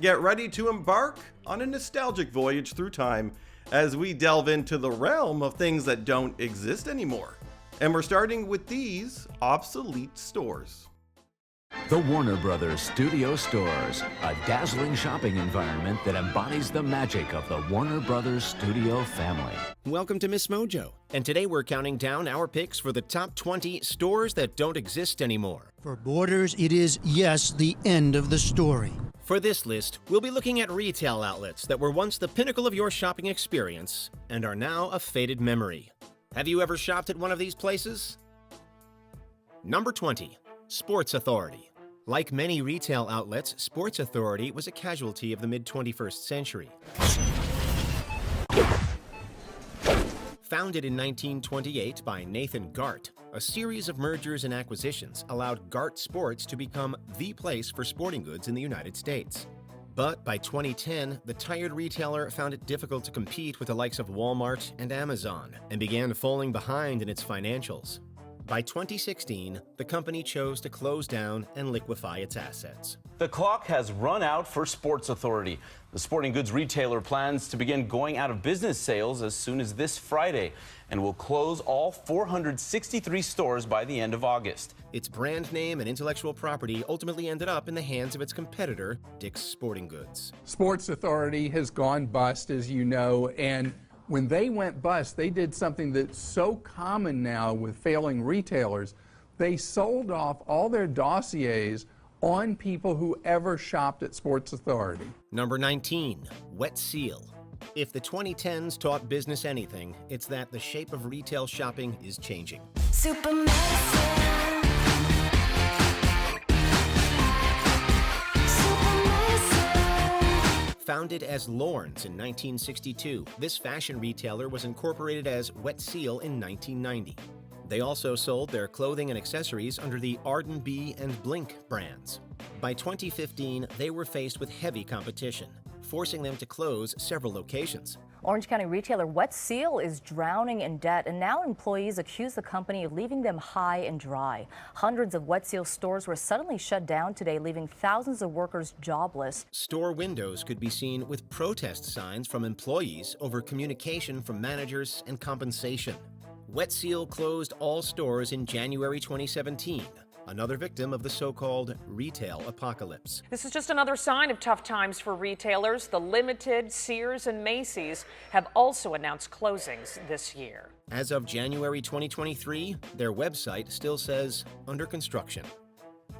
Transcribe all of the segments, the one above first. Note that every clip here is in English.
get ready to embark on a nostalgic voyage through time as we delve into the realm of things that don't exist anymore. And we're starting with these obsolete stores. The Warner Brothers Studio Stores, a dazzling shopping environment that embodies the magic of the Warner Brothers Studio family. Welcome to MsMojo, and today we're counting down our picks for the top 20 stores that don't exist anymore. For Borders, it is, yes, the end of the story. For this list, we'll be looking at retail outlets that were once the pinnacle of your shopping experience and are now a faded memory. Have you ever shopped at one of these places? Number 20. Sports Authority. Like many retail outlets, Sports Authority was a casualty of the mid-21st century. Founded in 1928 by Nathan Gart, a series of mergers and acquisitions allowed Gart Sports to become the place for sporting goods in the United States. But by 2010, the tired retailer found it difficult to compete with the likes of Walmart and Amazon and began falling behind in its financials. By 2016, the company chose to close down and liquefy its assets. The clock has run out for Sports Authority. The sporting goods retailer plans to begin going out of business sales as soon as this Friday and will close all 463 stores by the end of August. Its brand name and intellectual property ultimately ended up in the hands of its competitor, Dick's Sporting Goods. Sports Authority has gone bust, as you know, and when they went bust, they did something that's so common now with failing retailers. They sold off all their dossiers on people who ever shopped at Sports Authority. Number 19, Wet Seal. If the 2010s taught business anything, it's that the shape of retail shopping is changing. Founded as Lorne's in 1962, this fashion retailer was incorporated as Wet Seal in 1990. They also sold their clothing and accessories under the Arden B and Blink brands. By 2015, they were faced with heavy competition, forcing them to close several locations. Orange County retailer Wet Seal is drowning in debt, and now employees accuse the company of leaving them high and dry. Hundreds of Wet Seal stores were suddenly shut down today, leaving thousands of workers jobless. Store windows could be seen with protest signs from employees over communication from managers and compensation. Wet Seal closed all stores in January 2017. Another victim of the so-called retail apocalypse. This is just another sign of tough times for retailers. The Limited, Sears, and Macy's have also announced closings this year. As of January 2023, their website still says under construction.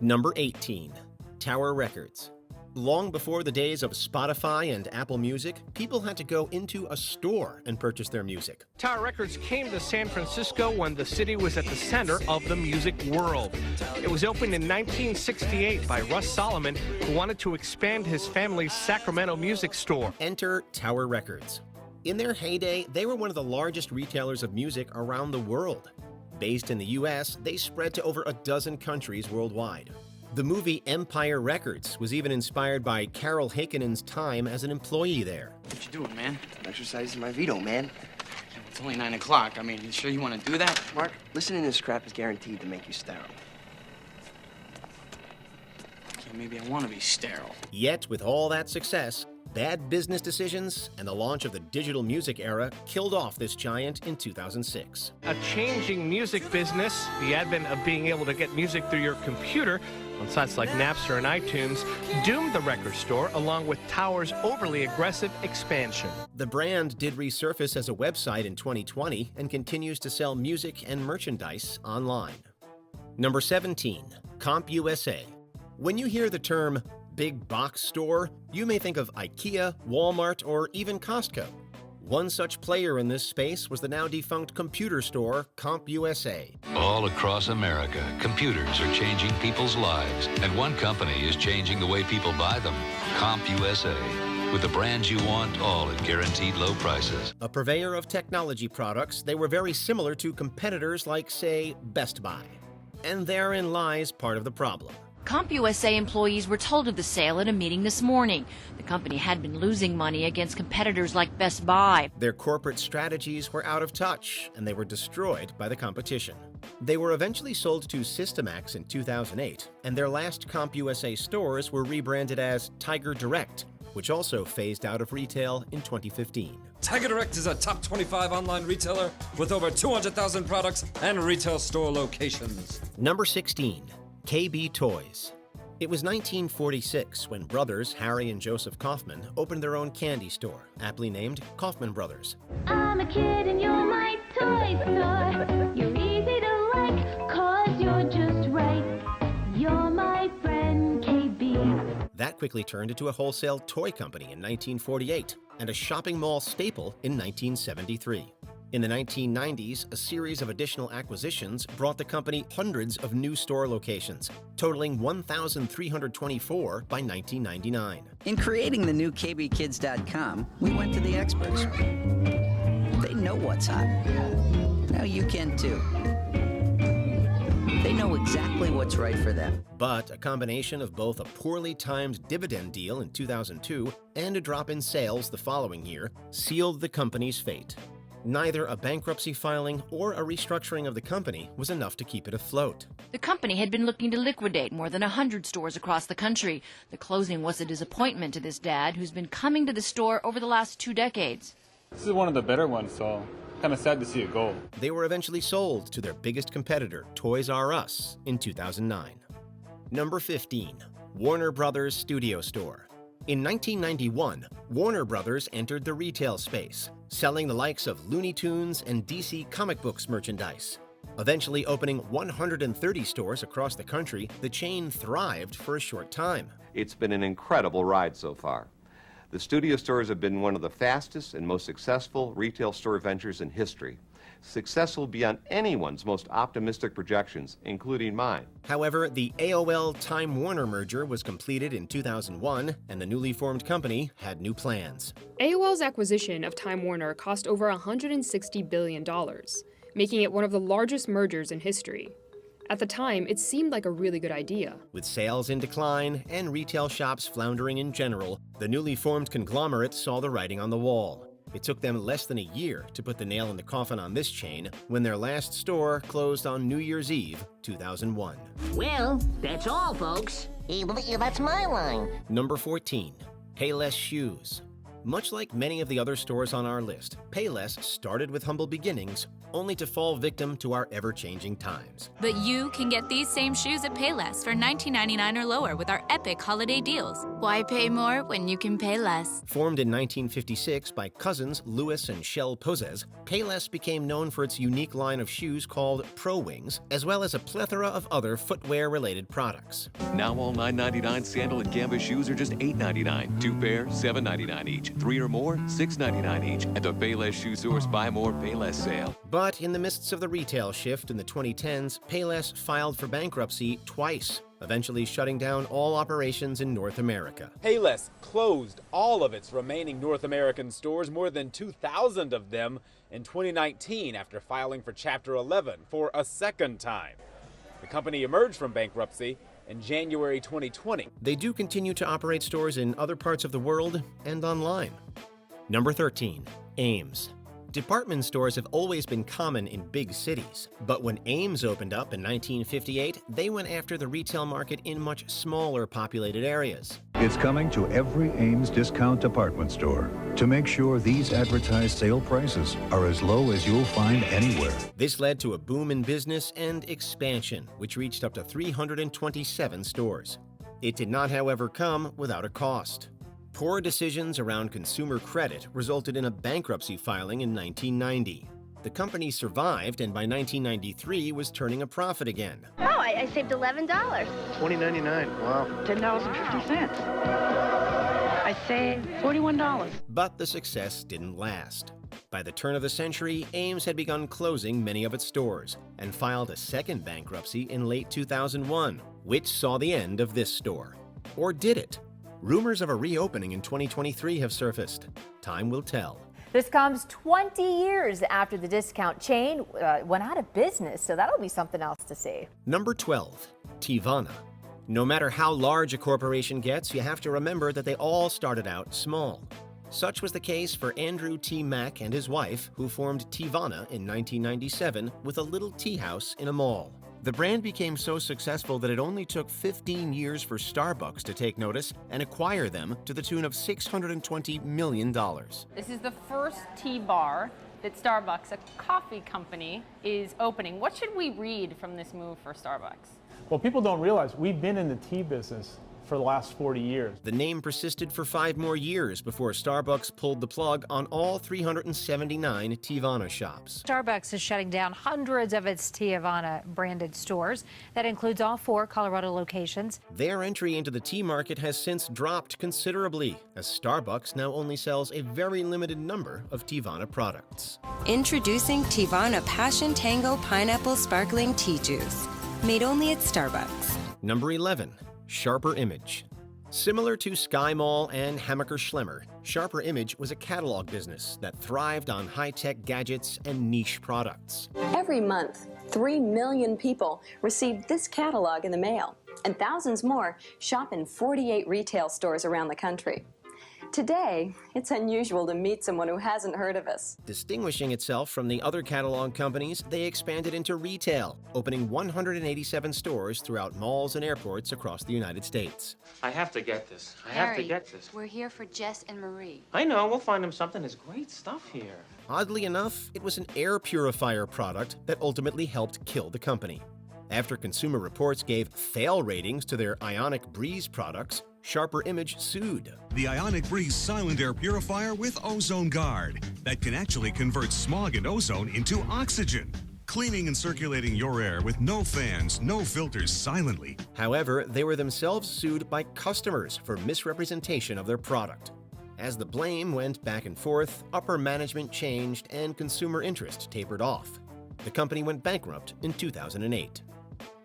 Number 18, Tower Records. Long before the days of Spotify and Apple Music, people had to go into a store and purchase their music. Tower Records came to San Francisco when the city was at the center of the music world. It was opened in 1968 by Russ Solomon, who wanted to expand his family's Sacramento music store. Enter Tower Records. In their heyday, they were one of the largest retailers of music around the world. Based in the U.S., they spread to over a dozen countries worldwide. The movie Empire Records was even inspired by Carol Hakinen's time as an employee there. What you doing, man? I'm exercising my veto, man. It's only 9 o'clock. I mean, you sure you want to do that? Mark, listening to this crap is guaranteed to make you sterile. Okay, maybe I want to be sterile. Yet, with all that success, bad business decisions and the launch of the digital music era killed off this giant in 2006. A changing music business, the advent of being able to get music through your computer on sites like Napster and iTunes, doomed the record store along with Tower's overly aggressive expansion. The brand did resurface as a website in 2020 and continues to sell music and merchandise online. Number 17, CompUSA. When you hear the term big box store, you may think of IKEA, Walmart, or even Costco. One such player in this space was the now defunct computer store, CompUSA. All across America, computers are changing people's lives, and one company is changing the way people buy them, CompUSA. With the brands you want, all at guaranteed low prices. A purveyor of technology products, they were very similar to competitors like, say, Best Buy. And therein lies part of the problem. CompUSA employees were told of the sale at a meeting this morning. The company had been losing money against competitors like Best Buy. Their corporate strategies were out of touch, and they were destroyed by the competition. They were eventually sold to Systemax in 2008, and their last CompUSA stores were rebranded as Tiger Direct which also phased out of retail in 2015. Tiger Direct is a top 25 online retailer with over 200,000 products and retail store locations. Number 16, KB Toys. It was 1946 when brothers Harry and Joseph Kaufman opened their own candy store, aptly named Kaufman Brothers. I'm a kid and you're my toy store. You're easy to like, cause you're just right. You're my friend, KB. That quickly turned into a wholesale toy company in 1948 and a shopping mall staple in 1973. In the 1990s, a series of additional acquisitions brought the company hundreds of new store locations, totaling 1,324 by 1999. In creating the new kbkids.com, we went to the experts. They know what's hot. Now you can too. They know exactly what's right for them. But a combination of both a poorly timed dividend deal in 2002 and a drop in sales the following year sealed the company's fate. Neither a bankruptcy filing or a restructuring of the company was enough to keep it afloat. The company had been looking to liquidate more than 100 stores across the country. The closing was a disappointment to this dad who's been coming to the store over the last 2 decades. This is one of the better ones, so kind of sad to see it go. They were eventually sold to their biggest competitor, Toys R Us, in 2009. Number 15, Warner Brothers Studio Store. In 1991, Warner Brothers entered the retail space, selling the likes of Looney Tunes and DC comic books merchandise. Eventually opening 130 stores across the country, the chain thrived for a short time. It's been an incredible ride so far. The studio stores have been one of the fastest and most successful retail store ventures in history. Successful beyond anyone's most optimistic projections, including mine. However, the AOL-Time Warner merger was completed in 2001, and the newly formed company had new plans. AOL's acquisition of Time Warner cost over $160 billion, making it one of the largest mergers in history. At the time, it seemed like a really good idea. With sales in decline and retail shops floundering in general, the newly formed conglomerate saw the writing on the wall. It took them less than a year to put the nail in the coffin on this chain when their last store closed on New Year's Eve, 2001. Well, that's all, folks. That's my line. Number 14, Payless Shoes. Much like many of the other stores on our list, Payless started with humble beginnings, only to fall victim to our ever-changing times. But you can get these same shoes at Payless for $19.99 or lower with our epic holiday deals. Why pay more when you can pay less? Formed in 1956 by cousins Louis and Shell Pozes, Payless became known for its unique line of shoes called Pro Wings, as well as a plethora of other footwear-related products. Now all $9.99 sandal and canvas shoes are just $8.99. 2 pair, $7.99 each. 3 or more, $6.99 each. At the Payless ShoeSource Buy More, Pay Less sale. But in the midst of the retail shift in the 2010s, Payless filed for bankruptcy twice, eventually shutting down all operations in North America. Payless closed all of its remaining North American stores, more than 2,000 of them, in 2019 after filing for Chapter 11 for a second time. The company emerged from bankruptcy in January 2020. They do continue to operate stores in other parts of the world and online. Number 13, Ames. Department stores have always been common in big cities, but when Ames opened up in 1958, they went after the retail market in much smaller populated areas. It's coming to every Ames discount department store to make sure these advertised sale prices are as low as you'll find anywhere. This led to a boom in business and expansion, which reached up to 327 stores. It did not, however, come without a cost. Poor decisions around consumer credit resulted in a bankruptcy filing in 1990. The company survived and by 1993 was turning a profit again. Oh, I saved $11. $20.99, wow. $10.50. I saved $41. But the success didn't last. By the turn of the century, Ames had begun closing many of its stores and filed a second bankruptcy in late 2001, which saw the end of this store. Or did it? Rumors of a reopening in 2023 have surfaced. Time will tell. This comes 20 years after the discount chain went out of business, so that'll be something else to see. Number 12, Teavana. No matter how large a corporation gets, you have to remember that they all started out small. Such was the case for Andrew T. Mack and his wife, who formed Teavana in 1997 with a little tea house in a mall. The brand became so successful that it only took 15 years for Starbucks to take notice and acquire them to the tune of $620 million. This is the first tea bar that Starbucks, a coffee company, is opening. What should we read from this move for Starbucks? Well, people don't realize we've been in the tea business for the last 40 years. The name persisted for 5 more years before Starbucks pulled the plug on all 379 Teavana shops. Starbucks is shutting down hundreds of its Teavana branded stores. That includes all 4 Colorado locations. Their entry into the tea market has since dropped considerably, as Starbucks now only sells a very limited number of Teavana products. Introducing Teavana Passion Tango Pineapple Sparkling Tea Juice, made only at Starbucks. Number 11. Sharper Image. Similar to Sky Mall and Hammacher Schlemmer, Sharper Image was a catalog business that thrived on high-tech gadgets and niche products. Every month, 3 million people receive this catalog in the mail, and thousands more shop in 48 retail stores around the country. Today, it's unusual to meet someone who hasn't heard of us. Distinguishing itself from the other catalog companies, they expanded into retail, opening 187 stores throughout malls and airports across the United States. I have to get this. I Harry, have to get this. We're here for Jess and Marie. I know. We'll find them something. There's great stuff here. Oddly enough, it was an air purifier product that ultimately helped kill the company. After Consumer Reports gave fail ratings to their Ionic Breeze products, Sharper Image sued. The Ionic Breeze Silent Air Purifier with Ozone Guard that can actually convert smog and ozone into oxygen, cleaning and circulating your air with no fans, no filters, silently. However, they were themselves sued by customers for misrepresentation of their product. As the blame went back and forth, upper management changed and consumer interest tapered off. The company went bankrupt in 2008.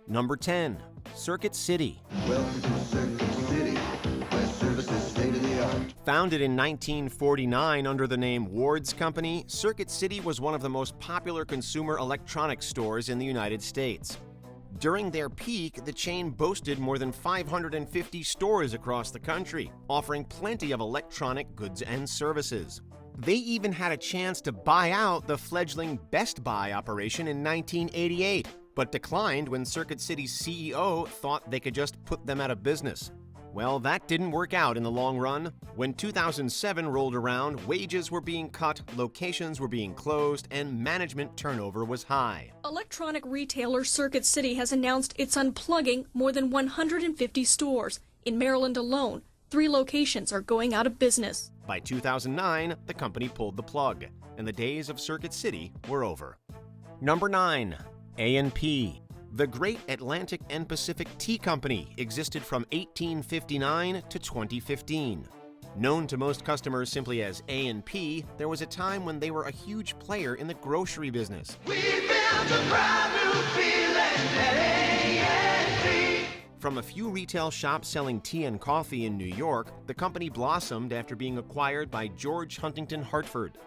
Number 10. Circuit City. Welcome to Circuit City, where service is state-of-the-art. Founded in 1949 under the name Ward's Company, Circuit City was one of the most popular consumer electronics stores in the United States. During their peak, the chain boasted more than 550 stores across the country, offering plenty of electronic goods and services. They even had a chance to buy out the fledgling Best Buy operation in 1988, but declined when Circuit City's CEO thought they could just put them out of business. Well, that didn't work out in the long run. When 2007 rolled around, wages were being cut, locations were being closed, and management turnover was high. Electronic retailer Circuit City has announced it's unplugging more than 150 stores. In Maryland alone, 3 locations are going out of business. By 2009, the company pulled the plug, and the days of Circuit City were over. Number 9. A&P. The Great Atlantic and Pacific Tea Company existed from 1859 to 2015. Known to most customers simply as A&P, there was a time when they were a huge player in the grocery business. We built a brand new feeling at A&P. From a few retail shops selling tea and coffee in New York, the company blossomed after being acquired by George Huntington Hartford.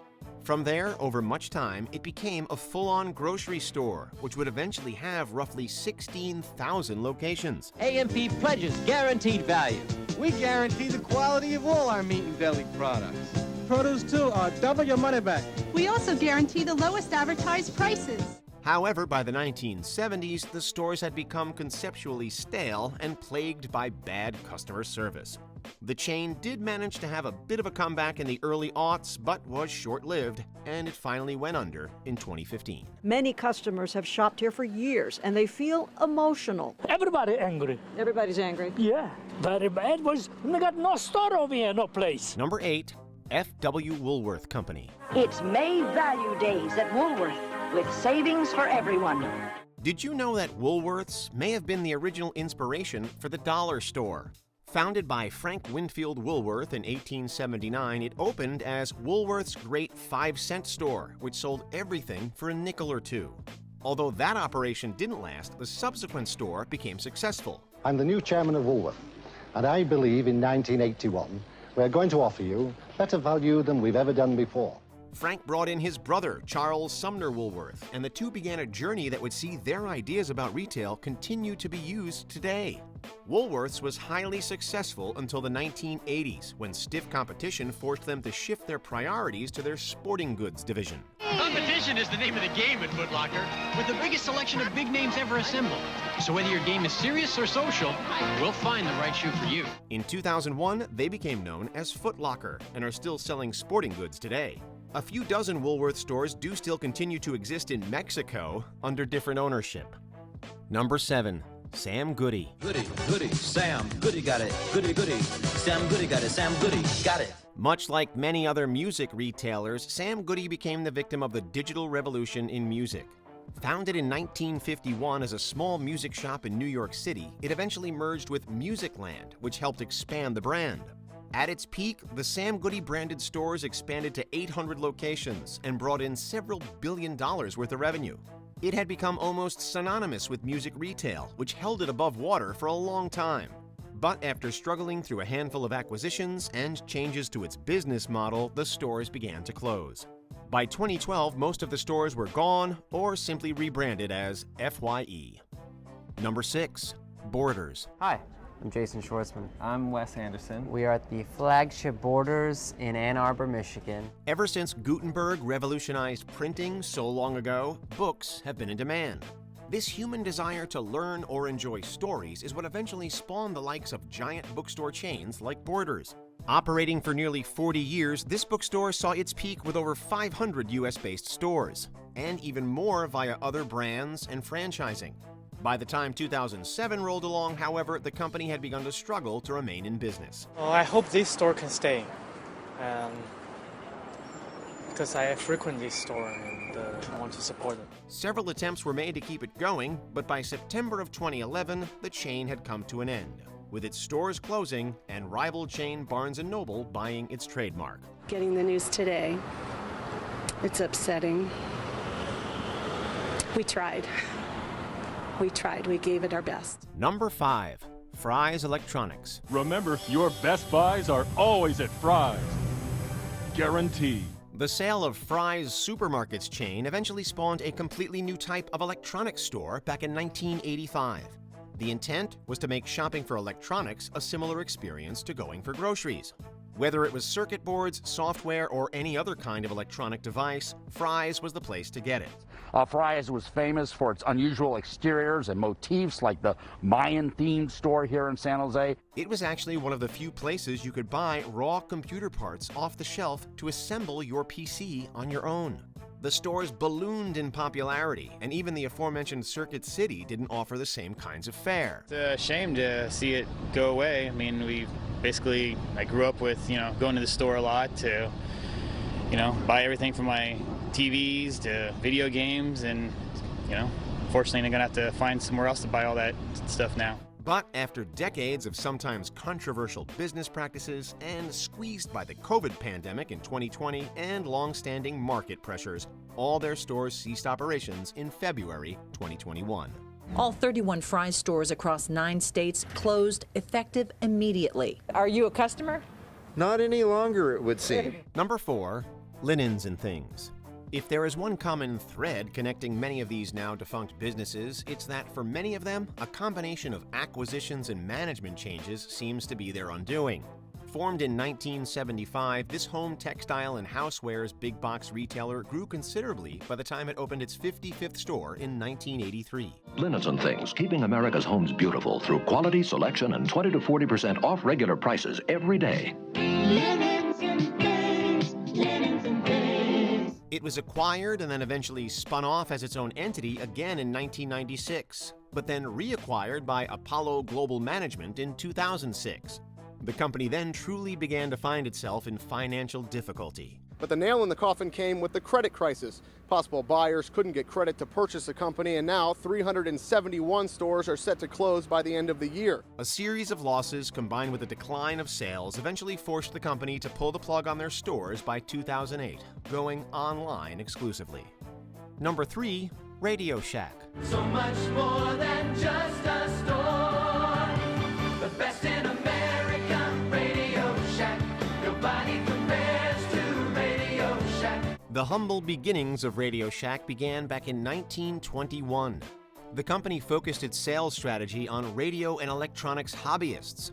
From there, over much time, it became a full-on grocery store, which would eventually have roughly 16,000 locations. A&P pledges guaranteed value. We guarantee the quality of all our meat and deli products. Produce too, double your money back. We also guarantee the lowest advertised prices. However, by the 1970s, the stores had become conceptually stale and plagued by bad customer service. The chain did manage to have a bit of a comeback in the early aughts, but was short-lived, and it finally went under in 2015. Many customers have shopped here for years, and they feel emotional. Everybody angry. Everybody's angry? Yeah, very bad. We got no store over here, no place. Number 8, F.W. Woolworth Company. It's May Value Days at Woolworth, with savings for everyone. Did you know that Woolworths may have been the original inspiration for the dollar store? Founded by Frank Winfield Woolworth in 1879, it opened as Woolworth's Great 5-Cent Store, which sold everything for a nickel or two. Although that operation didn't last, the subsequent store became successful. I'm the new chairman of Woolworth, and I believe in 1981 we're going to offer you better value than we've ever done before. Frank brought in his brother, Charles Sumner Woolworth, and the two began a journey that would see their ideas about retail continue to be used today. Woolworths was highly successful until the 1980s, when stiff competition forced them to shift their priorities to their sporting goods division. Competition is the name of the game at Foot Locker, with the biggest selection of big names ever assembled. So whether your game is serious or social, we'll find the right shoe for you. In 2001, they became known as Foot Locker and are still selling sporting goods today. A few dozen Woolworth stores do still continue to exist in Mexico under different ownership. Number 7. Sam Goody. Goody, goody, Sam Goody got it. Goody, goody, Sam Goody got it. Sam Goody got it. Much like many other music retailers, Sam Goody became the victim of the digital revolution in music. Founded in 1951 as a small music shop in New York City, it eventually merged with Musicland, which helped expand the brand. At its peak, the Sam Goody branded stores expanded to 800 locations and brought in several $1 billion worth of revenue. It had become almost synonymous with music retail, which held it above water for a long time. But after struggling through a handful of acquisitions and changes to its business model, the stores began to close. By 2012, most of the stores were gone or simply rebranded as FYE. Number 6. Borders. Hi, I'm Jason Schwartzman. I'm Wes Anderson. We are at the flagship Borders in Ann Arbor, Michigan. Ever since Gutenberg revolutionized printing so long ago, books have been in demand. This human desire to learn or enjoy stories is what eventually spawned the likes of giant bookstore chains like Borders. Operating for nearly 40 years, this bookstore saw its peak with over 500 US-based stores, and even more via other brands and franchising. By the time 2007 rolled along, however, the company had begun to struggle to remain in business. Well, I hope this store can stay, because I frequent this store and I want to support it. Several attempts were made to keep it going, but by September of 2011, the chain had come to an end, with its stores closing and rival chain Barnes & Noble buying its trademark. Getting the news today, it's upsetting. We tried. We gave it our best. Number 5. Fry's Electronics. Remember, your best buys are always at Fry's. Guaranteed. The sale of Fry's Supermarkets chain eventually spawned a completely new type of electronics store back in 1985. The intent was to make shopping for electronics a similar experience to going for groceries. Whether it was circuit boards, software, or any other kind of electronic device, Fry's was the place to get it. Fry's was famous for its unusual exteriors and motifs, like the Mayan-themed store here in San Jose. It was actually one of the few places you could buy raw computer parts off the shelf to assemble your PC on your own. The stores ballooned in popularity, and even the aforementioned Circuit City didn't offer the same kinds of fare. It's a shame to see it go away. I mean, I grew up with, going to the store a lot to, buy everything from my TVs to video games, and, unfortunately I'm gonna have to find somewhere else to buy all that stuff now. But after decades of sometimes controversial business practices and squeezed by the COVID pandemic in 2020 and long-standing market pressures, all their stores ceased operations in February 2021. All 31 Fry's stores across 9 states closed effective immediately. Are you a customer? Not any longer, it would seem. Number 4, linens and things. If there is one common thread connecting many of these now defunct businesses, it's that for many of them, a combination of acquisitions and management changes seems to be their undoing. Formed in 1975, this home textile and housewares big box retailer grew considerably by the time it opened its 55th store in 1983. Linens and Things, keeping America's homes beautiful through quality, selection, and 20 to 40% off regular prices every day. Linens and Things, Linens and Things. It was acquired and then eventually spun off as its own entity again in 1996, but then reacquired by Apollo Global Management in 2006. The company then truly began to find itself in financial difficulty. But the nail in the coffin came with the credit crisis. Possible buyers couldn't get credit to purchase the company, and now 371 stores are set to close by the end of the year. A series of losses combined with a decline of sales eventually forced the company to pull the plug on their stores by 2008, going online exclusively. Number 3, Radio Shack. So much more than just a store. The best in America, Radio Shack. Nobody compares to Radio Shack. The humble beginnings of Radio Shack began back in 1921. The company focused its sales strategy on radio and electronics hobbyists.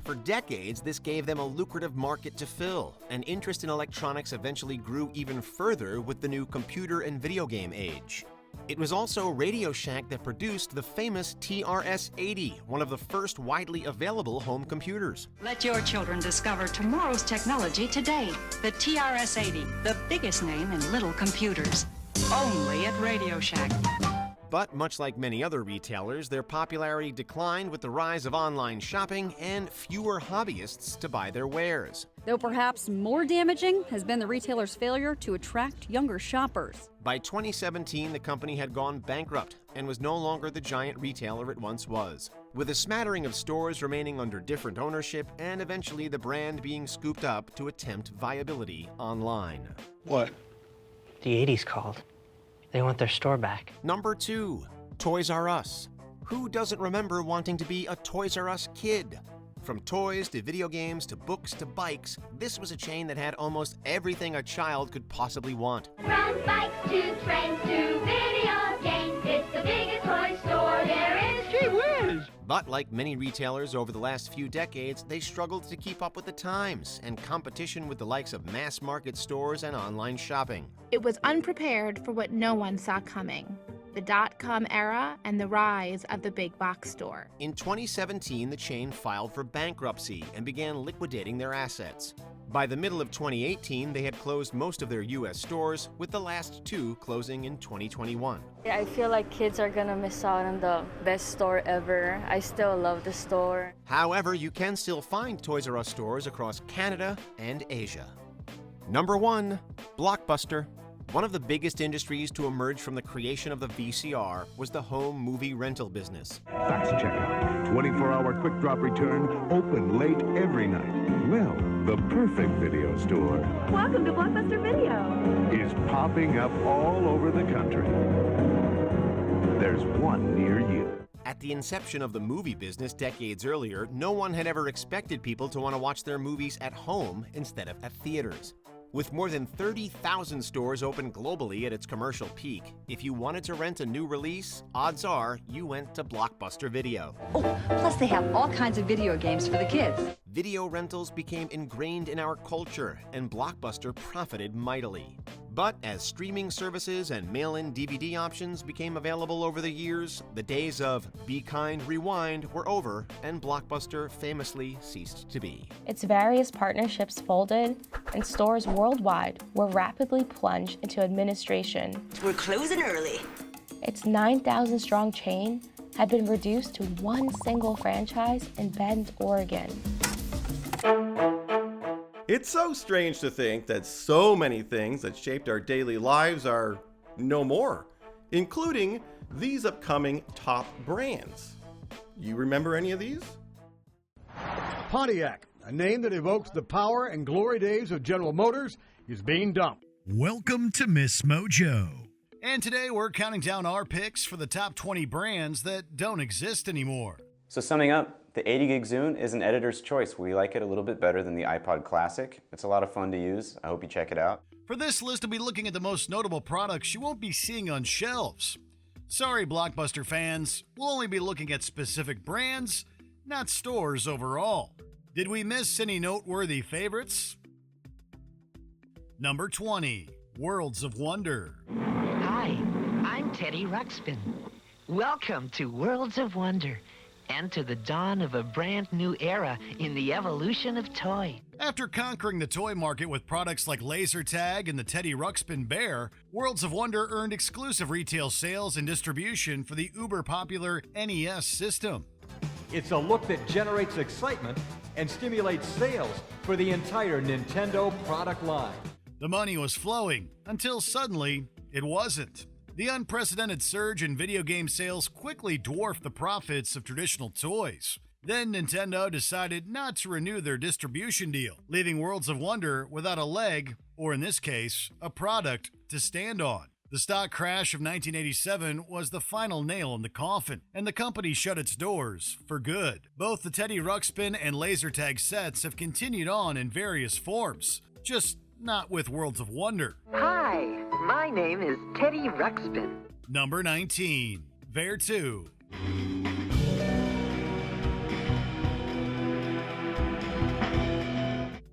For decades, this gave them a lucrative market to fill, and interest in electronics eventually grew even further with the new computer and video game age. It was also Radio Shack that produced the famous TRS-80, one of the first widely available home computers. Let your children discover tomorrow's technology today. The TRS-80, the biggest name in little computers. Only at Radio Shack. But much like many other retailers, their popularity declined with the rise of online shopping and fewer hobbyists to buy their wares. Though perhaps more damaging has been the retailer's failure to attract younger shoppers. By 2017, the company had gone bankrupt and was no longer the giant retailer it once was, with a smattering of stores remaining under different ownership and eventually the brand being scooped up to attempt viability online. What? The 80s called. They want their store back. Number 2, Toys R Us. Who doesn't remember wanting to be a Toys R Us kid? From toys to video games to books to bikes, this was a chain that had almost everything a child could possibly want. From bikes to trains to video games, it's the biggest toy store there is. Gee whiz! But like many retailers over the last few decades, they struggled to keep up with the times and competition with the likes of mass market stores and online shopping. It was unprepared for what no one saw coming. The dot-com era and the rise of the big box store. In 2017, the chain filed for bankruptcy and began liquidating their assets. By the middle of 2018, they had closed most of their U.S. stores, with the last 2 closing in 2021. I feel like kids are gonna miss out on the best store ever. I still love the store. However, you can still find Toys R Us stores across Canada and Asia. Number 1, Blockbuster. One of the biggest industries to emerge from the creation of the VCR was the home movie rental business. Fast checkout, 24-hour quick drop return, open late every night. Well, the perfect video store. Welcome to Blockbuster Video. Is popping up all over the country. There's one near you. At the inception of the movie business decades earlier, no one had ever expected people to want to watch their movies at home instead of at theaters. With more than 30,000 stores open globally at its commercial peak, if you wanted to rent a new release, odds are you went to Blockbuster Video. Oh, plus they have all kinds of video games for the kids. Video rentals became ingrained in our culture, and Blockbuster profited mightily. But as streaming services and mail-in DVD options became available over the years, the days of Be Kind, Rewind were over, and Blockbuster famously ceased to be. Its various partnerships folded, and stores worldwide were rapidly plunged into administration. We're closing early. Its 9,000-strong chain had been reduced to one single franchise in Bend, Oregon. It's so strange to think that so many things that shaped our daily lives are no more, including these upcoming top brands. You remember any of these? Pontiac, a name that evokes the power and glory days of General Motors, is being dumped. Welcome to MsMojo. And today we're counting down our picks for the top 20 brands that don't exist anymore. So summing up, the 80 gig Zune is an editor's choice. We like it a little bit better than the iPod Classic. It's a lot of fun to use. I hope you check it out. For this list, we'll be looking at the most notable products you won't be seeing on shelves. Sorry, Blockbuster fans, we'll only be looking at specific brands, not stores overall. Did we miss any noteworthy favorites? Number 20, Worlds of Wonder. Hi, I'm Teddy Ruxpin. Welcome to Worlds of Wonder, and to the dawn of a brand new era in the evolution of toy. After conquering the toy market with products like Laser Tag and the Teddy Ruxpin Bear, Worlds of Wonder earned exclusive retail sales and distribution for the uber-popular NES system. It's a look that generates excitement and stimulates sales for the entire Nintendo product line. The money was flowing until suddenly it wasn't. The unprecedented surge in video game sales quickly dwarfed the profits of traditional toys. Then Nintendo decided not to renew their distribution deal, leaving Worlds of Wonder without a leg, or in this case, a product to stand on. The stock crash of 1987 was the final nail in the coffin, and the company shut its doors for good. Both the Teddy Ruxpin and Laser Tag sets have continued on in various forms, just not with Worlds of Wonder. Hi, my name is Teddy Ruxpin. Number 19, Vertu.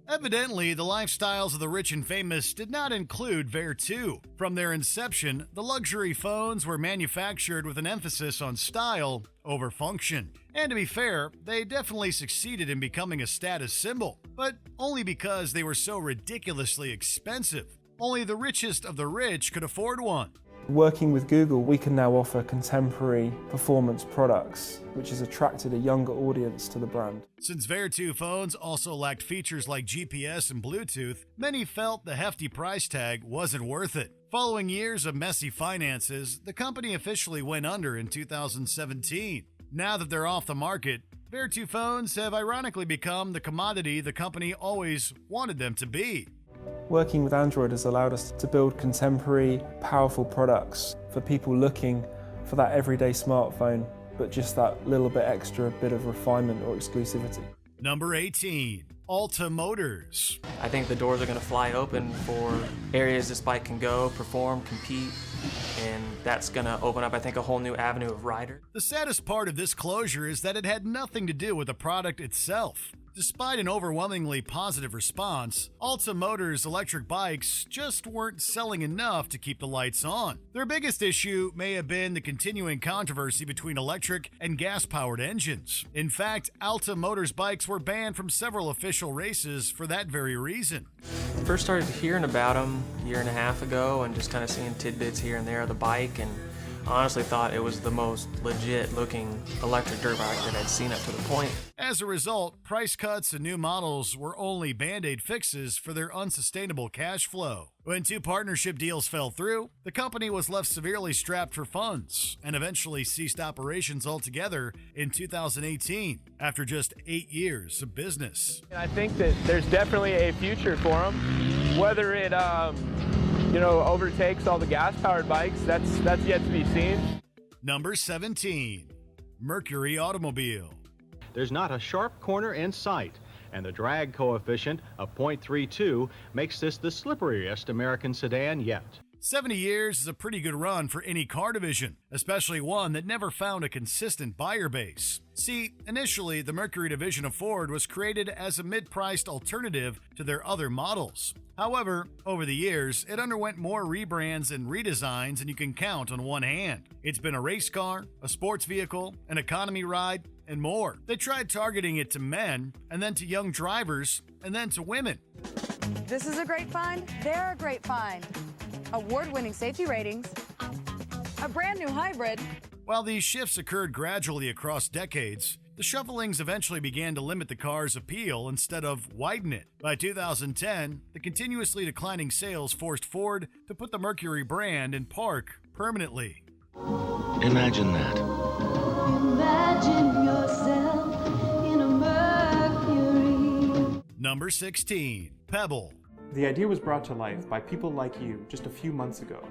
Evidently, the lifestyles of the rich and famous did not include Vertu. From their inception, the luxury phones were manufactured with an emphasis on style over function. And to be fair, they definitely succeeded in becoming a status symbol, but only because they were so ridiculously expensive. Only the richest of the rich could afford one. Working with Google, we can now offer contemporary performance products, which has attracted a younger audience to the brand. Since Vertu phones also lacked features like GPS and Bluetooth, many felt the hefty price tag wasn't worth it. Following years of messy finances, the company officially went under in 2017. Now that they're off the market, Vertu phones have ironically become the commodity the company always wanted them to be. Working with Android has allowed us to build contemporary, powerful products for people looking for that everyday smartphone, but just that little bit extra bit of refinement or exclusivity. Number 18, Alta Motors. I think the doors are going to fly open for areas this bike can go, perform, compete, and that's going to open up, I think, a whole new avenue of rider. The saddest part of this closure is that it had nothing to do with the product itself. Despite an overwhelmingly positive response, Alta Motors electric bikes just weren't selling enough to keep the lights on. Their biggest issue may have been the continuing controversy between electric and gas-powered engines. In fact, Alta Motors bikes were banned from several official races for that very reason. First started hearing about them a year and a half ago and just kind of seeing tidbits here and there of the bike, and honestly thought it was the most legit looking electric dirt bike that I'd seen up to the point. As a result, price cuts and new models were only band-aid fixes for their unsustainable cash flow. When two partnership deals fell through, the company was left severely strapped for funds and eventually ceased operations altogether in 2018 after just 8 years of business. I think that there's definitely a future for them. Whether it overtakes all the gas-powered bikes, that's yet to be seen. Number 17, Mercury Automobile. There's not a sharp corner in sight, and the drag coefficient of 0.32 makes this the slipperiest American sedan yet. 70 years is a pretty good run for any car division, especially one that never found a consistent buyer base. See, initially, the Mercury division of Ford was created as a mid-priced alternative to their other models. However, over the years, it underwent more rebrands and redesigns than you can count on one hand. It's been a race car, a sports vehicle, an economy ride, and more. They tried targeting it to men, and then to young drivers, and then to women. This is a great find. They're a great find. Award-winning safety ratings. A brand new hybrid. While these shifts occurred gradually across decades, the shufflings eventually began to limit the car's appeal instead of widen it. By 2010, the continuously declining sales forced Ford to put the Mercury brand in park permanently. Imagine that. Imagine yourself in a Mercury. Number 16, Pebble. The idea was brought to life by people like you just a few months ago,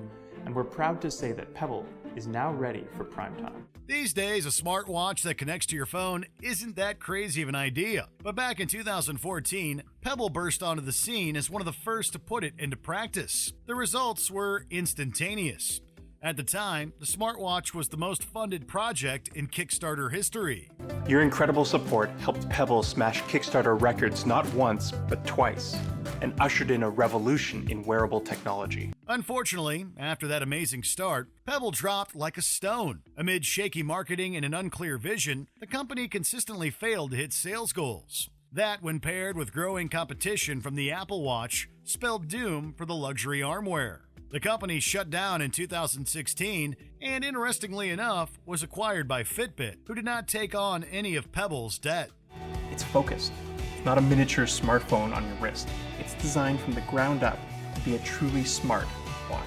and we're proud to say that Pebble is now ready for prime time. These days, a smartwatch that connects to your phone isn't that crazy of an idea. But back in 2014, Pebble burst onto the scene as one of the first to put it into practice. The results were instantaneous. At the time, the smartwatch was the most funded project in Kickstarter history. Your incredible support helped Pebble smash Kickstarter records not once, but twice, and ushered in a revolution in wearable technology. Unfortunately, after that amazing start, Pebble dropped like a stone. Amid shaky marketing and an unclear vision, the company consistently failed to hit sales goals. That, when paired with growing competition from the Apple Watch, spelled doom for the luxury armwear. The company shut down in 2016 and, interestingly enough, was acquired by Fitbit, who did not take on any of Pebble's debt. It's focused. It's not a miniature smartphone on your wrist. It's designed from the ground up to be a truly smart watch.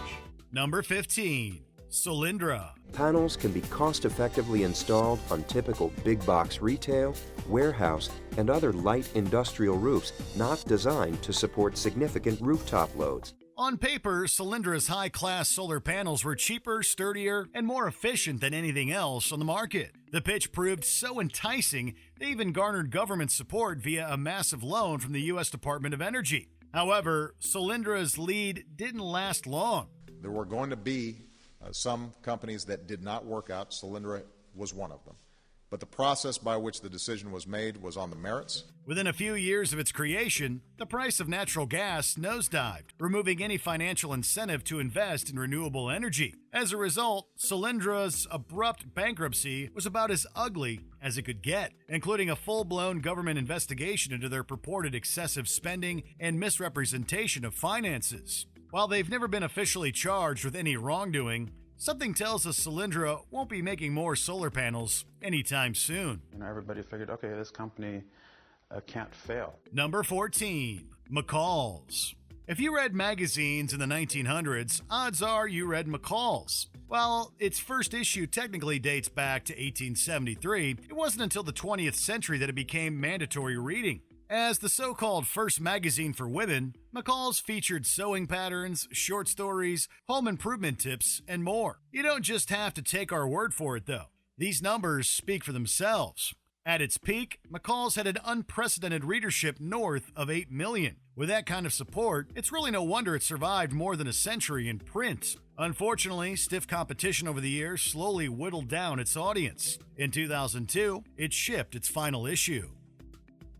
Number 15, Celindra. Panels can be cost-effectively installed on typical big box retail, warehouse, and other light industrial roofs not designed to support significant rooftop loads. On paper, Celindra's high-class solar panels were cheaper, sturdier, and more efficient than anything else on the market. The pitch proved so enticing, they even garnered government support via a massive loan from the U.S. Department of Energy. However, Celindra's lead didn't last long. There were going to be Some companies that did not work out, Celindra was one of them. But the process by which the decision was made was on the merits. Within a few years of its creation, the price of natural gas nosedived, removing any financial incentive to invest in renewable energy. As a result, Cylindra's abrupt bankruptcy was about as ugly as it could get, including a full-blown government investigation into their purported excessive spending and misrepresentation of finances. While they've never been officially charged with any wrongdoing, something tells us Celindra won't be making more solar panels anytime soon. Everybody figured, okay, this company can't fail. Number 14, McCalls. If you read magazines in the 1900s, odds are you read McCalls. While its first issue technically dates back to 1873, it wasn't until the 20th century that it became mandatory reading. As the so-called first magazine for women, McCalls featured sewing patterns, short stories, home improvement tips, and more. You don't just have to take our word for it, though. These numbers speak for themselves. At its peak, McCalls had an unprecedented readership north of 8 million. With that kind of support, it's really no wonder it survived more than a century in print. Unfortunately, stiff competition over the years slowly whittled down its audience. In 2002, it shipped its final issue.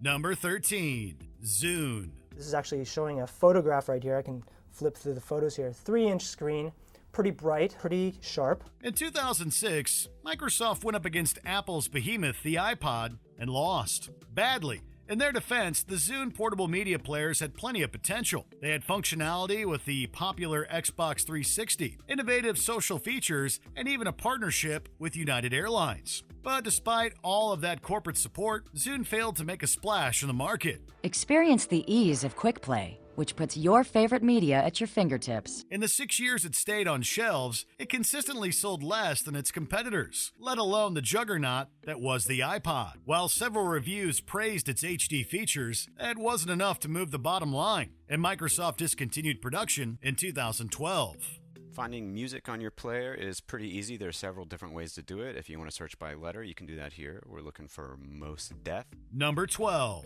Number 13, Zune. This is actually showing a photograph right here. I can flip through the photos here. 3-inch screen, pretty bright, pretty sharp. In 2006, Microsoft went up against Apple's behemoth, the iPod, and lost. Badly. In their defense, the Zune portable media players had plenty of potential. They had functionality with the popular Xbox 360, innovative social features, and even a partnership with United Airlines. But despite all of that corporate support, Zune failed to make a splash in the market. Experience the ease of Quick Play, which puts your favorite media at your fingertips. In the 6 years it stayed on shelves, it consistently sold less than its competitors, let alone the juggernaut that was the iPod. While several reviews praised its HD features, that wasn't enough to move the bottom line, and Microsoft discontinued production in 2012. Finding music on your player is pretty easy. There are several different ways to do it. If you want to search by letter, you can do that here. We're looking for Most Def. Number 12,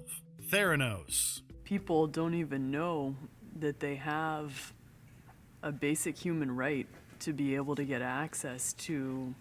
Theronos. People don't even know that they have a basic human right to be able to get access to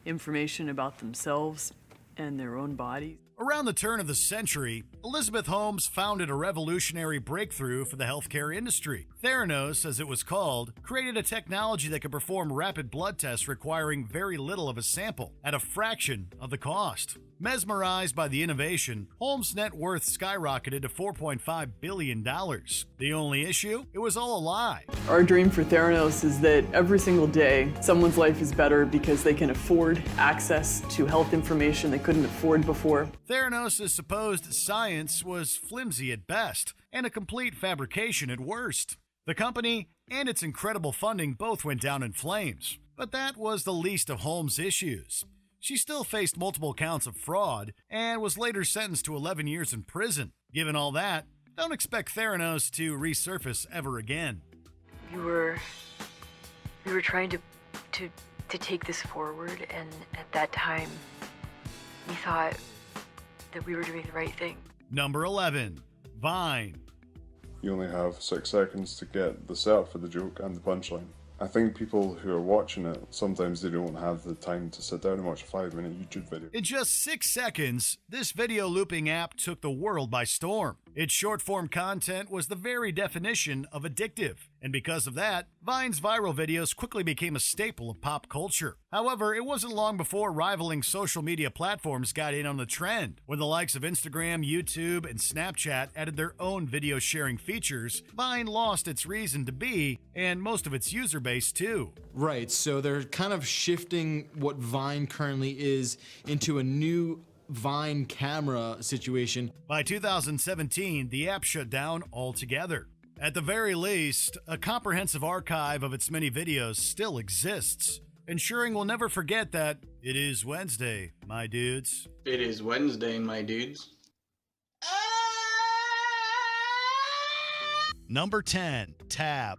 information about themselves and their own bodies. Around the turn of the century, Elizabeth Holmes founded a revolutionary breakthrough for the healthcare industry. Theronos, as it was called, created a technology that could perform rapid blood tests requiring very little of a sample at a fraction of the cost. Mesmerized by the innovation, Holmes' net worth skyrocketed to $4.5 billion. The only issue? It was all a lie. Our dream for Theronos is that every single day, someone's life is better because they can afford access to health information they couldn't afford before. Theranos' supposed science was flimsy at best, and a complete fabrication at worst. The company and its incredible funding both went down in flames, but that was the least of Holmes' issues. She still faced multiple counts of fraud and was later sentenced to 11 years in prison. Given all that, don't expect Theronos to resurface ever again. We were trying to take this forward, and at that time, we thought that we were doing the right thing. Number 11, Vine. You only have 6 seconds to get the setup for the joke and the punchline. I think people who are watching it, sometimes they don't have the time to sit down and watch a 5-minute YouTube video. In just 6 seconds, this video looping app took the world by storm. Its short-form content was the very definition of addictive, and because of that, Vine's viral videos quickly became a staple of pop culture. However, it wasn't long before rivaling social media platforms got in on the trend. When the likes of Instagram, YouTube, and Snapchat added their own video sharing features, Vine lost its reason to be, and most of its user base too. Right, so they're kind of shifting what Vine currently is into a new Vine camera situation. By 2017, the app shut down altogether. At the very least, a comprehensive archive of its many videos still exists, ensuring we'll never forget that it is Wednesday, my dudes. It is Wednesday, my dudes. Number 10, Tab.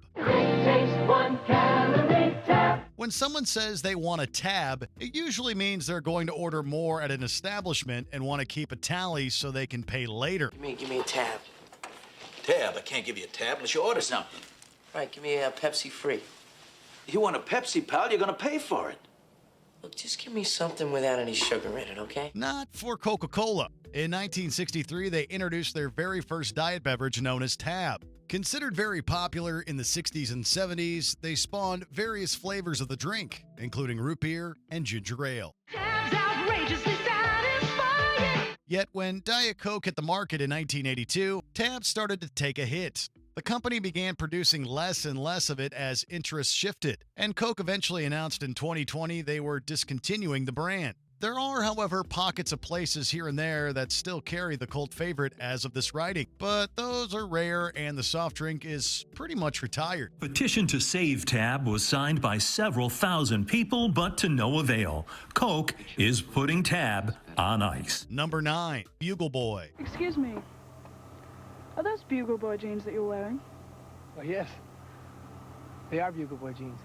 When someone says they want a tab, it usually means they're going to order more at an establishment and want to keep a tally so they can pay later. Give me a tab. Tab? I can't give you a tab unless you order something. All right, give me a Pepsi free. You want a Pepsi, pal? You're gonna pay for it. Look, just give me something without any sugar in it, okay? Not for Coca-Cola. In 1963, they introduced their very first diet beverage known as Tab. Considered very popular in the 60s and 70s, they spawned various flavors of the drink, including root beer and ginger ale. Tab's outrageously satisfying. Yet when Diet Coke hit the market in 1982, Tab started to take a hit. The company began producing less and less of it as interests shifted, and Coke eventually announced in 2020 they were discontinuing the brand. There are, however, pockets of places here and there that still carry the cult favorite as of this writing, but those are rare and the soft drink is pretty much retired. Petition to save Tab was signed by several thousand people, but to no avail. Coke is putting Tab on ice. Number 9, Bugle Boy. Excuse me. Are those Bugle Boy jeans that you're wearing? Oh, yes. They are Bugle Boy jeans.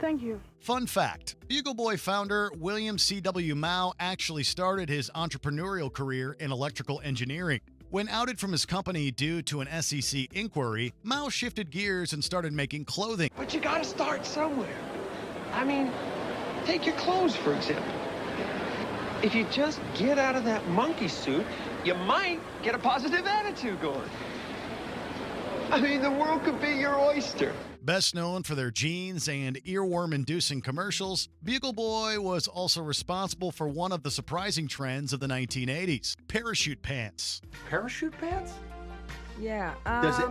Thank you. Fun fact, Bugle Boy founder William C.W. Mao actually started his entrepreneurial career in electrical engineering. When outed from his company due to an SEC inquiry, Mao shifted gears and started making clothing. But you gotta start somewhere. I mean, take your clothes, for example. If you just get out of that monkey suit, you might get a positive attitude going. I mean, the world could be your oyster. Best known for their jeans and earworm-inducing commercials, Bugle Boy was also responsible for one of the surprising trends of the 1980s, parachute pants. Parachute pants? Yeah,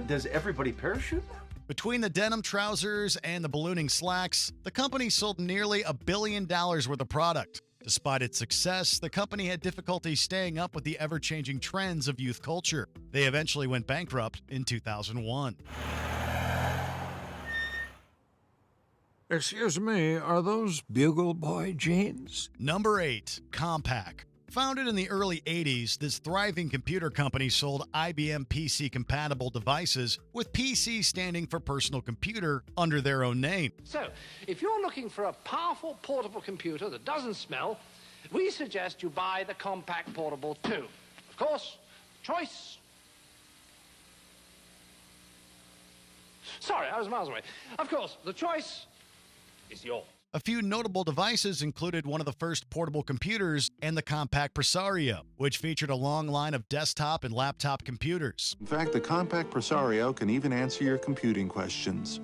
Does everybody parachute? Between the denim trousers and the ballooning slacks, the company sold nearly $1 billion worth of product. Despite its success, the company had difficulty staying up with the ever-changing trends of youth culture. They eventually went bankrupt in 2001. Excuse me, are those Bugle Boy jeans? Number 8, Compaq. Founded in the early 80s, this thriving computer company sold IBM PC-compatible devices, with PC standing for personal computer under their own name. So, if you're looking for a powerful portable computer that doesn't smell, we suggest you buy the Compaq Portable 2. Of course, choice. Sorry, I was miles away. Of course, the choice is yours. A few notable devices included one of the first portable computers and the Compaq Presario, which featured a long line of desktop and laptop computers. In fact, the Compaq Presario can even answer your computing questions.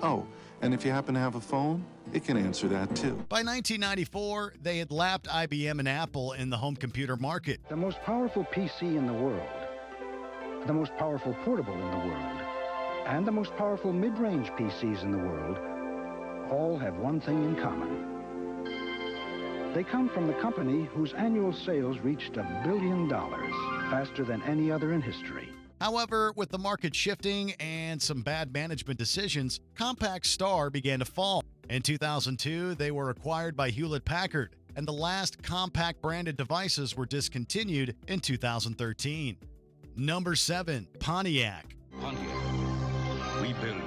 Oh, and if you happen to have a phone, it can answer that too. By 1994, they had lapped IBM and Apple in the home computer market. The most powerful PC in the world, the most powerful portable in the world, and the most powerful mid-range PCs in the world all have one thing in common. They come from the company whose annual sales reached $1 billion, faster than any other in history. However, with the market shifting and some bad management decisions, Compaq's star began to fall. In 2002, they were acquired by Hewlett-Packard, and the last Compaq-branded devices were discontinued in 2013. Number 7, Pontiac. Pontiac. We build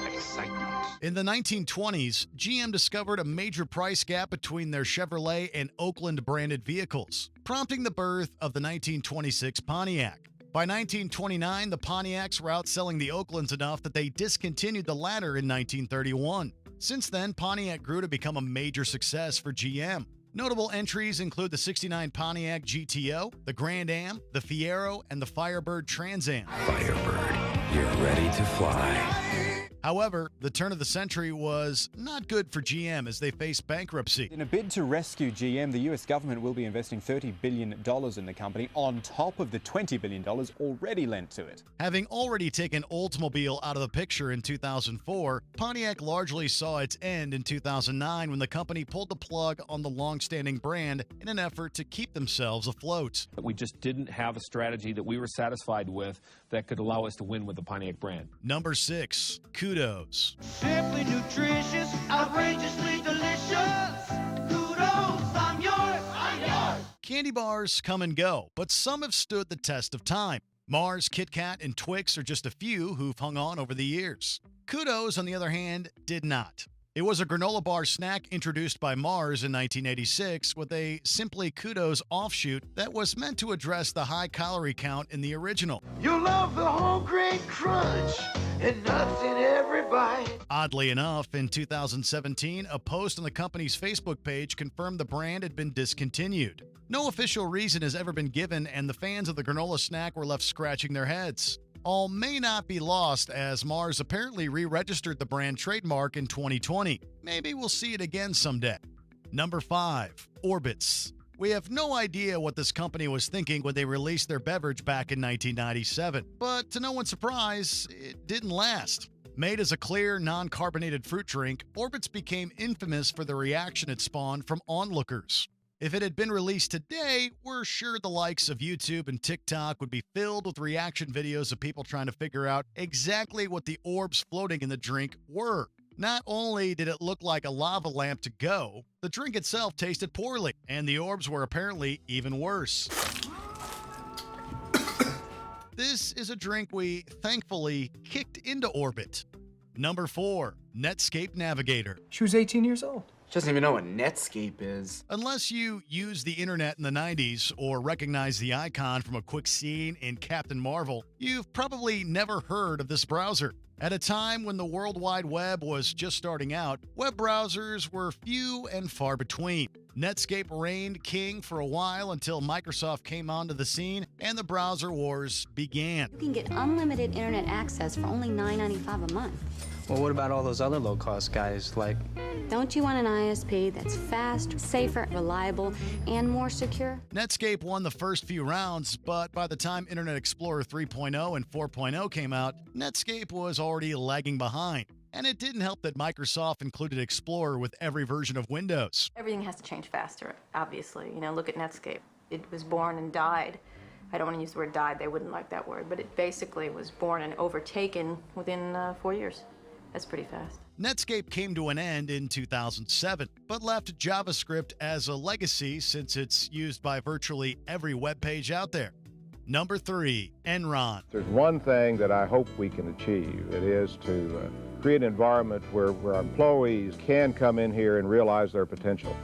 excitement. In the 1920s, GM discovered a major price gap between their Chevrolet and Oakland-branded vehicles, prompting the birth of the 1926 Pontiac. By 1929, the Pontiacs were outselling the Oaklands enough that they discontinued the latter in 1931. Since then, Pontiac grew to become a major success for GM. Notable entries include the '69 Pontiac GTO, the Grand Am, the Fiero, and the Firebird Trans Am. Firebird, you're ready to fly. However, the turn of the century was not good for GM as they faced bankruptcy. In a bid to rescue GM, the US government will be investing $30 billion in the company on top of the $20 billion already lent to it. Having already taken Oldsmobile out of the picture in 2004, Pontiac largely saw its end in 2009 when the company pulled the plug on the long-standing brand in an effort to keep themselves afloat. We just didn't have a strategy that we were satisfied with that could allow us to win with the Pontiac brand. Number 6, Kudos. Simply nutritious, outrageously delicious. Kudos, I'm yours, I'm yours. Candy bars come and go, but some have stood the test of time. Mars, Kit Kat, and Twix are just a few who've hung on over the years. Kudos, on the other hand, did not. It was a granola bar snack introduced by Mars in 1986 with a Simply Kudos offshoot that was meant to address the high calorie count in the original. You love the whole grain crunch and nothing every bite. Oddly enough, in 2017, a post on the company's Facebook page confirmed the brand had been discontinued. No official reason has ever been given, and the fans of the granola snack were left scratching their heads. All may not be lost, as Mars apparently re-registered the brand trademark in 2020. Maybe we'll see it again someday. Number 5. Orbits. We have no idea what this company was thinking when they released their beverage back in 1997, but to no one's surprise, it didn't last. Made as a clear, non-carbonated fruit drink, Orbits became infamous for the reaction it spawned from onlookers. If it had been released today, we're sure the likes of YouTube and TikTok would be filled with reaction videos of people trying to figure out exactly what the orbs floating in the drink were. Not only did it look like a lava lamp to go, the drink itself tasted poorly, and the orbs were apparently even worse. This is a drink we thankfully kicked into orbit. Number 4. Netscape Navigator. She was 18 years old. She doesn't even know what Netscape is. Unless you used the internet in the 90s or recognized the icon from a quick scene in Captain Marvel, you've probably never heard of this browser. At a time when the World Wide Web was just starting out, web browsers were few and far between. Netscape reigned king for a while until Microsoft came onto the scene and the browser wars began. You can get unlimited internet access for only $9.95 a month. Well, what about all those other low-cost guys, like... Don't you want an ISP that's fast, safer, reliable, and more secure? Netscape won the first few rounds, but by the time Internet Explorer 3.0 and 4.0 came out, Netscape was already lagging behind. And it didn't help that Microsoft included Explorer with every version of Windows. Everything has to change faster, obviously. You know, look at Netscape. It was born and died. I don't want to use the word died, they wouldn't like that word, but it basically was born and overtaken within 4 years. That's pretty fast. Netscape came to an end in 2007, but left JavaScript as a legacy since it's used by virtually every web page out there. Number 3, Enron. There's one thing that I hope we can achieve. It is to create an environment where our employees can come in here and realize their potential.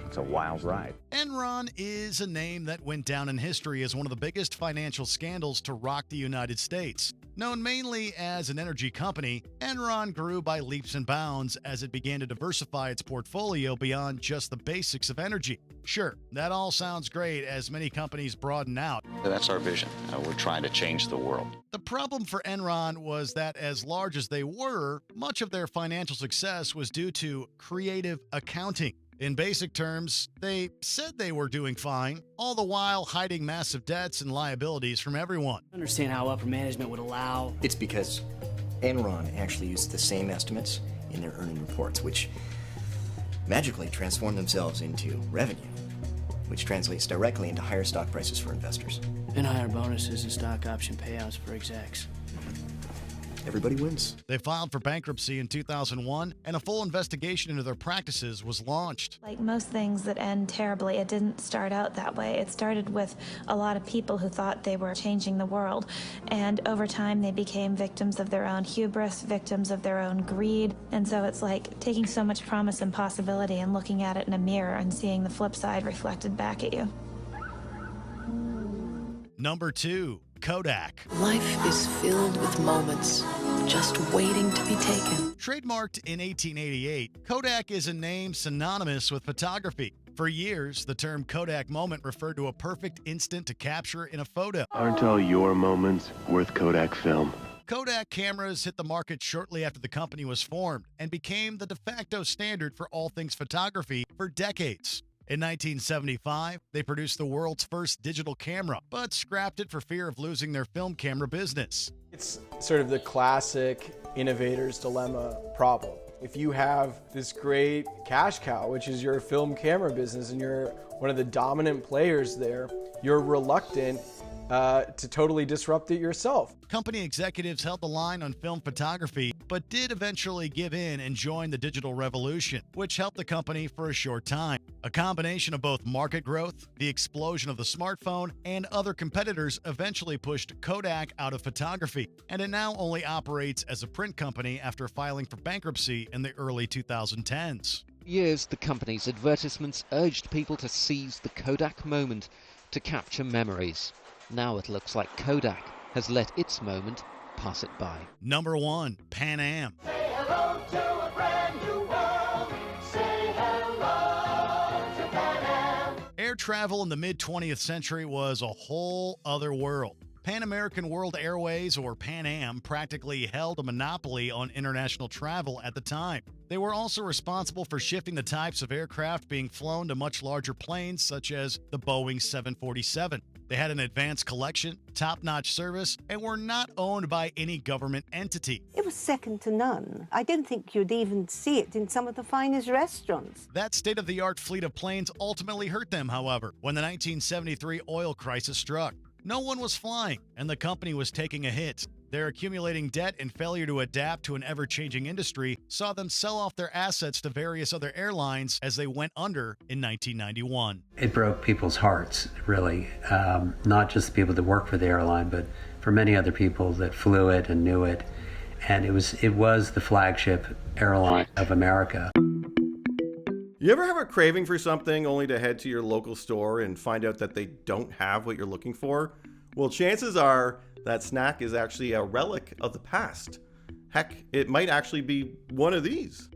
It's a wild ride. Enron is a name that went down in history as one of the biggest financial scandals to rock the United States. Known mainly as an energy company, Enron grew by leaps and bounds as it began to diversify its portfolio beyond just the basics of energy. Sure, that all sounds great as many companies broaden out. That's our vision. We're trying to change the world. The problem for Enron was that as large as they were, much of their financial success was due to creative accounting. In basic terms, they said they were doing fine, all the while hiding massive debts and liabilities from everyone. I understand how upper management would allow... It's because Enron actually used the same estimates in their earning reports, which magically transform themselves into revenue, which translates directly into higher stock prices for investors. And higher bonuses and stock option payouts for execs. Everybody wins. They filed for bankruptcy in 2001, and a full investigation into their practices was launched. Like most things that end terribly, it didn't start out that way. It started with a lot of people who thought they were changing the world, and over time they became victims of their own hubris, victims of their own greed, and so it's like taking so much promise and possibility and looking at it in a mirror and seeing the flip side reflected back at you. Number 2, Kodak. Life is filled with moments just waiting to be taken. Trademarked in 1888, Kodak is a name synonymous with photography. For years, the term Kodak moment referred to a perfect instant to capture in a photo. Aren't all your moments worth Kodak film? Kodak cameras hit the market shortly after the company was formed and became the de facto standard for all things photography for decades. In 1975, they produced the world's first digital camera, but scrapped it for fear of losing their film camera business. It's sort of the classic innovator's dilemma problem. If you have this great cash cow, which is your film camera business, and you're one of the dominant players there, you're reluctant to totally disrupt it yourself. Company executives held the line on film photography, but did eventually give in and join the digital revolution, which helped the company for a short time. A combination of both market growth, the explosion of the smartphone, and other competitors eventually pushed Kodak out of photography, and it now only operates as a print company after filing for bankruptcy in the early 2010s. For years, the company's advertisements urged people to seize the Kodak moment to capture memories. Now it looks like Kodak has let its moment pass it by. Number 1, Pan Am. Say hello to a brand new world. Say hello to Pan Am. Air travel in the mid-20th century was a whole other world. Pan American World Airways, or Pan Am, practically held a monopoly on international travel at the time. They were also responsible for shifting the types of aircraft being flown to much larger planes, such as the Boeing 747. They had an advanced collection, top-notch service, and were not owned by any government entity. It was second to none. I don't think you'd even see it in some of the finest restaurants. That state-of-the-art fleet of planes ultimately hurt them, however, when the 1973 oil crisis struck. No one was flying, and the company was taking a hit. Their accumulating debt and failure to adapt to an ever-changing industry saw them sell off their assets to various other airlines as they went under in 1991. It broke people's hearts, really. Not just the people that work for the airline, but for many other people that flew it and knew it. And it was the flagship airline of America. You ever have a craving for something only to head to your local store and find out that they don't have what you're looking for? Well, chances are that snack is actually a relic of the past. Heck, it might actually be one of these.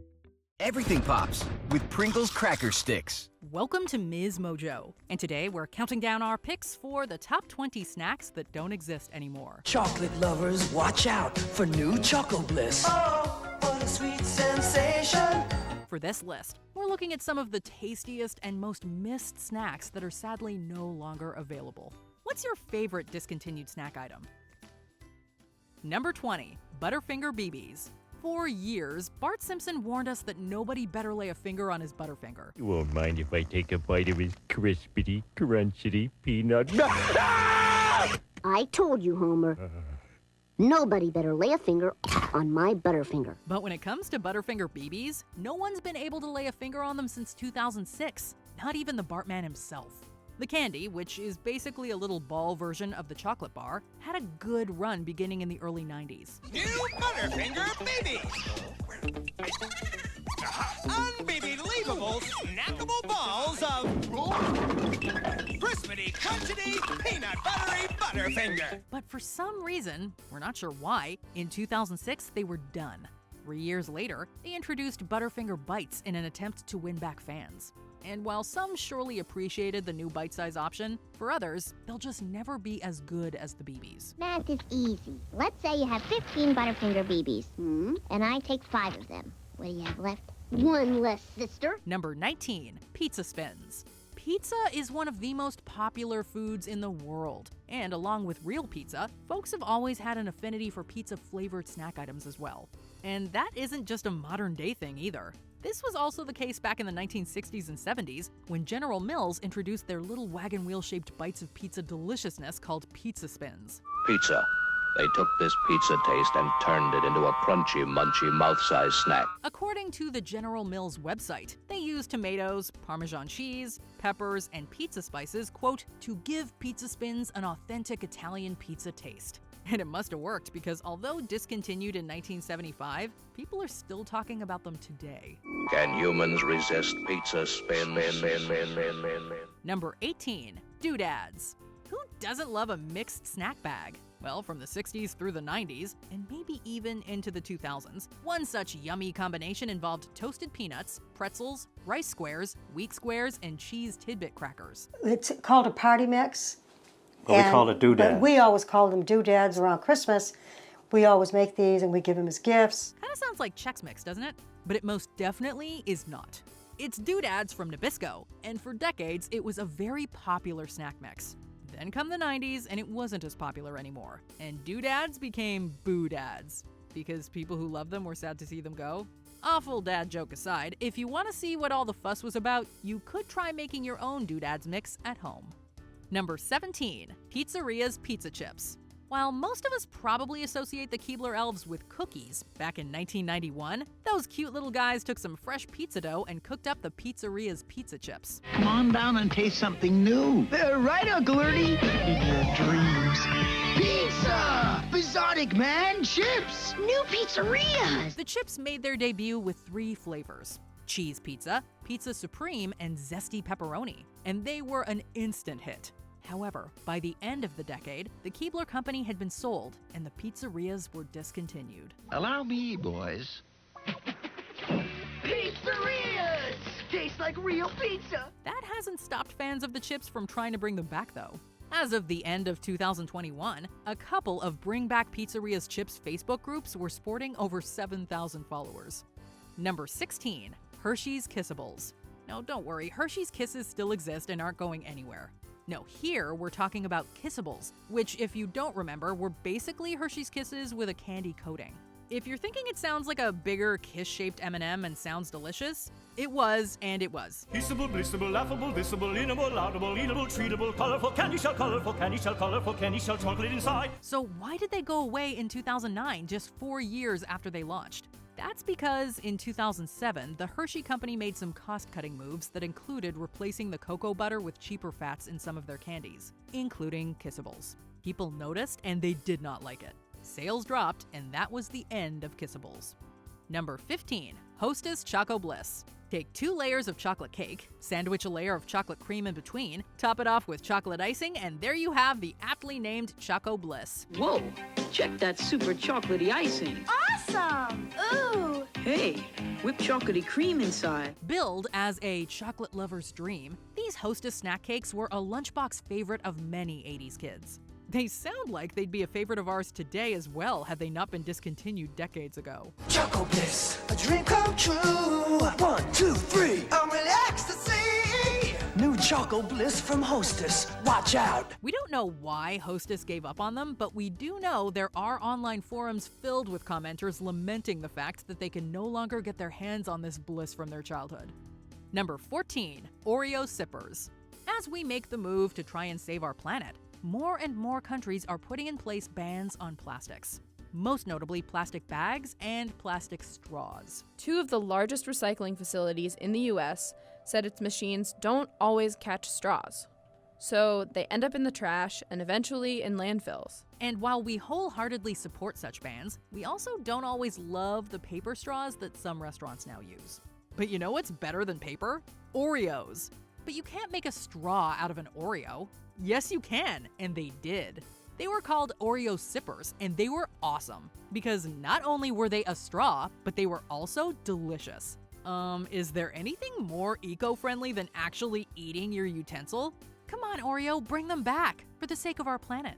Everything pops with Pringles Cracker Sticks. Welcome to MsMojo, and today we're counting down our picks for the top 20 snacks that don't exist anymore. Chocolate lovers, watch out for new Choco Bliss. Oh, what a sweet sensation. For this list, we're looking at some of the tastiest and most missed snacks that are sadly no longer available. What's your favorite discontinued snack item? Number 20, Butterfinger BBs. For years, Bart Simpson warned us that nobody better lay a finger on his Butterfinger. You won't mind if I take a bite of his crispity, crunchity peanut. I told you, Homer. Nobody better lay a finger on my Butterfinger. But when it comes to Butterfinger BBs, no one's been able to lay a finger on them since 2006. Not even the Bartman himself. The candy, which is basically a little ball version of the chocolate bar, had a good run beginning in the early 90s. New Butterfinger Baby! Unbelievable snackable balls of crispity, crunchity, peanut buttery Butterfinger! But for some reason, we're not sure why, in 2006 they were done. 3 years later, they introduced Butterfinger Bites in an attempt to win back fans. And while some surely appreciated the new bite-size option, for others, they'll just never be as good as the BBs. Math is easy. Let's say you have 15 Butterfinger BBs, and I take 5 of them. What do you have left? One less, sister. Number 19, Pizza Spins. Pizza is one of the most popular foods in the world. And along with real pizza, folks have always had an affinity for pizza-flavored snack items as well. And that isn't just a modern-day thing either. This was also the case back in the 1960s and 70s when General Mills introduced their little wagon wheel-shaped bites of pizza deliciousness called Pizza Spins. Pizza. They took this pizza taste and turned it into a crunchy, munchy, mouth-sized snack. According to the General Mills website, they used tomatoes, Parmesan cheese, peppers, and pizza spices, quote, to give Pizza Spins an authentic Italian pizza taste. And it must have worked because although discontinued in 1975, people are still talking about them today. Can humans resist pizza spins? Number 18, Doodads. Who doesn't love a mixed snack bag? Well, from the 60s through the 90s, and maybe even into the 2000s, one such yummy combination involved toasted peanuts, pretzels, rice squares, wheat squares, and cheese tidbit crackers. It's called a party mix. Well, we called it doodads. But we always call them doodads around Christmas. We always make these and we give them as gifts. Kind of sounds like Chex Mix, doesn't it? But it most definitely is not. It's doodads from Nabisco, and for decades it was a very popular snack mix. Then come the 90s and it wasn't as popular anymore, and doodads became boo-dads because people who loved them were sad to see them go. Awful dad joke aside, if you want to see what all the fuss was about, you could try making your own doodads mix at home. Number 17. Pizzerias Pizza Chips. While most of us probably associate the Keebler elves with cookies, back in 1991, those cute little guys took some fresh pizza dough and cooked up the Pizzeria's pizza chips. Come on down and taste something new. Right, Uncle Ernie? In your dreams. Pizza! Bizarric, man! Chips! New pizzerias! The chips made their debut with 3 flavors: cheese pizza, pizza supreme, and zesty pepperoni, and they were an instant hit. However, by the end of the decade, the Keebler Company had been sold and the pizzerias were discontinued. Allow me, boys. Pizzerias! Tastes like real pizza! That hasn't stopped fans of the chips from trying to bring them back, though. As of the end of 2021, a couple of Bring Back Pizzerias Chips Facebook groups were sporting over 7,000 followers. Number 16. Hersheys Kissables. Now, don't worry, Hershey's Kisses still exist and aren't going anywhere. No, here we're talking about Kissables, which, if you don't remember, were basically Hershey's Kisses with a candy coating. If you're thinking it sounds like a bigger kiss-shaped M&M and sounds delicious, it was, and it was. Kissable, blissable, laughable, visible, inable, laudable, eatable, treatable, colorful candy shell, colorful candy shell, chocolate inside. So why did they go away in 2009, just 4 years after they launched? That's because in 2007, the Hershey Company made some cost-cutting moves that included replacing the cocoa butter with cheaper fats in some of their candies, including Kissables. People noticed and they did not like it. Sales dropped, and that was the end of Kissables. Number 15. Hostess Choco Bliss. Take 2 layers of chocolate cake, sandwich a layer of chocolate cream in between, top it off with chocolate icing, and there you have the aptly named Choco Bliss. Whoa, check that super chocolatey icing. Awesome! Ooh! Hey, whipped chocolatey cream inside. Billed as a chocolate lover's dream, these Hostess snack cakes were a lunchbox favorite of many 80s kids. They sound like they'd be a favorite of ours today as well had they not been discontinued decades ago. Choco Bliss, a dream come true. 1, 2, 3, I'm in ecstasy. New Choco Bliss from Hostess. Watch out. We don't know why Hostess gave up on them, but we do know there are online forums filled with commenters lamenting the fact that they can no longer get their hands on this bliss from their childhood. Number 14. Oreo Sippers. As we make the move to try and save our planet, more and more countries are putting in place bans on plastics, most notably plastic bags and plastic straws. 2 of the largest recycling facilities in the US said its machines don't always catch straws, so they end up in the trash and eventually in landfills. And while we wholeheartedly support such bans, we also don't always love the paper straws that some restaurants now use. But you know what's better than paper? Oreos. But you can't make a straw out of an Oreo. Yes, you can, and they did. They were called Oreo Sippers, and they were awesome, because not only were they a straw, but they were also delicious. Is there anything more eco-friendly than actually eating your utensil? Come on, Oreo, bring them back, for the sake of our planet.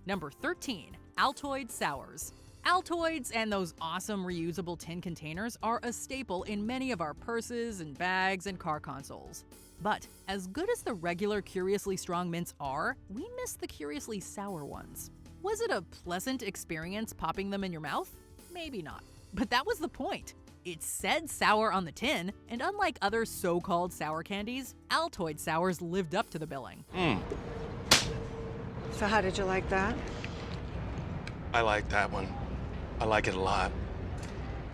Number 13. Altoid Sours. Altoids and those awesome reusable tin containers are a staple in many of our purses and bags and car consoles. But as good as the regular Curiously Strong mints are, we miss the Curiously Sour ones. Was it a pleasant experience popping them in your mouth? Maybe not. But that was the point. It said sour on the tin, and unlike other so-called sour candies, Altoid Sours lived up to the billing. So how did you like that? I like that one. I like it a lot.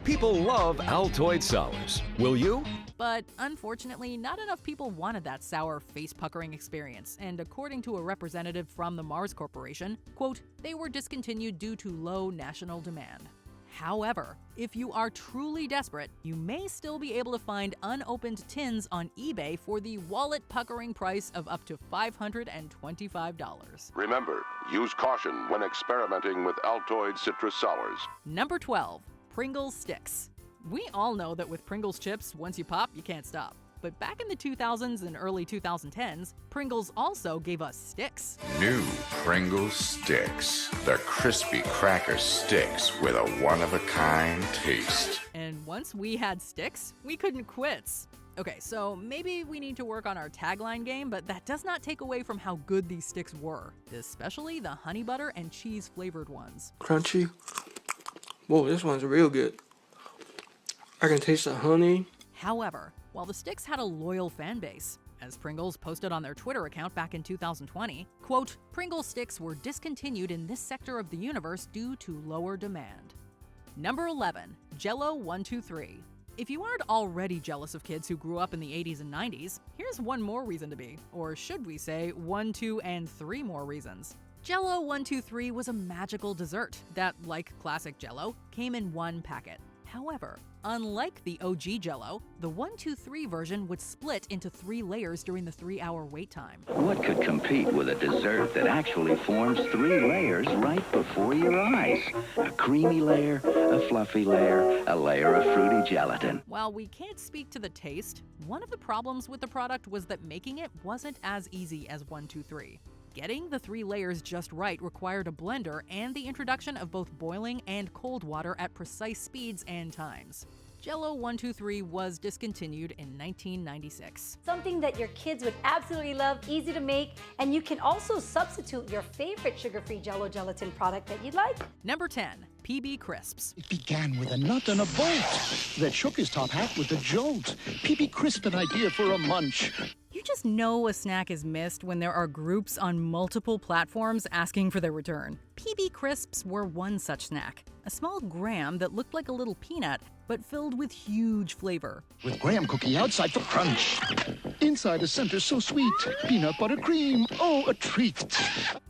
People love Altoid Sours. Will you? But unfortunately, not enough people wanted that sour, face-puckering experience, and according to a representative from the Mars Corporation, quote, they were discontinued due to low national demand. However, if you are truly desperate, you may still be able to find unopened tins on eBay for the wallet-puckering price of up to $525. Remember, use caution when experimenting with Altoid citrus sours. Number 12. Pringle Sticks. We all know that with Pringles chips, once you pop, you can't stop. But back in the 2000s and early 2010s, Pringles also gave us sticks. New Pringle Sticks. They're crispy cracker sticks with a one-of-a-kind taste. And once we had sticks, we couldn't quit. Okay, so maybe we need to work on our tagline game, but that does not take away from how good these sticks were, especially the honey butter and cheese flavored ones. Crunchy. Whoa, this one's real good. I can taste the honey. However, while the sticks had a loyal fan base, As Pringles posted on their Twitter account back in 2020, quote, Pringle Sticks were discontinued in this sector of the universe due to lower demand. Number 11. Jell-O 123. If you aren't already jealous of kids who grew up in the 80s and 90s, here's one more reason to be. Or should we say 1, 2, and 3 more reasons. Jell-O 123 was a magical dessert that, like classic Jell-O, came in one packet. However, unlike the OG Jell-O, the 123 version would split into 3 layers during the 3-hour wait time. What could compete with a dessert that actually forms 3 layers right before your eyes? A creamy layer, a fluffy layer, a layer of fruity gelatin. While we can't speak to the taste, one of the problems with the product was that making it wasn't as easy as 123. Getting the 3 layers just right required a blender and the introduction of both boiling and cold water at precise speeds and times. Jell-O 123 was discontinued in 1996. Something that your kids would absolutely love, easy to make, and you can also substitute your favorite sugar-free Jell-O gelatin product that you'd like. Number 10. PB Crisps. It began with a nut and a bolt that shook his top hat with a jolt. PB Crisp, an idea for a munch. You just know a snack is missed when there are groups on multiple platforms asking for their return. PB Crisps were one such snack. A small graham that looked like a little peanut, but filled with huge flavor. With graham cookie outside for crunch. Inside the center so sweet. Peanut butter cream. Oh, a treat.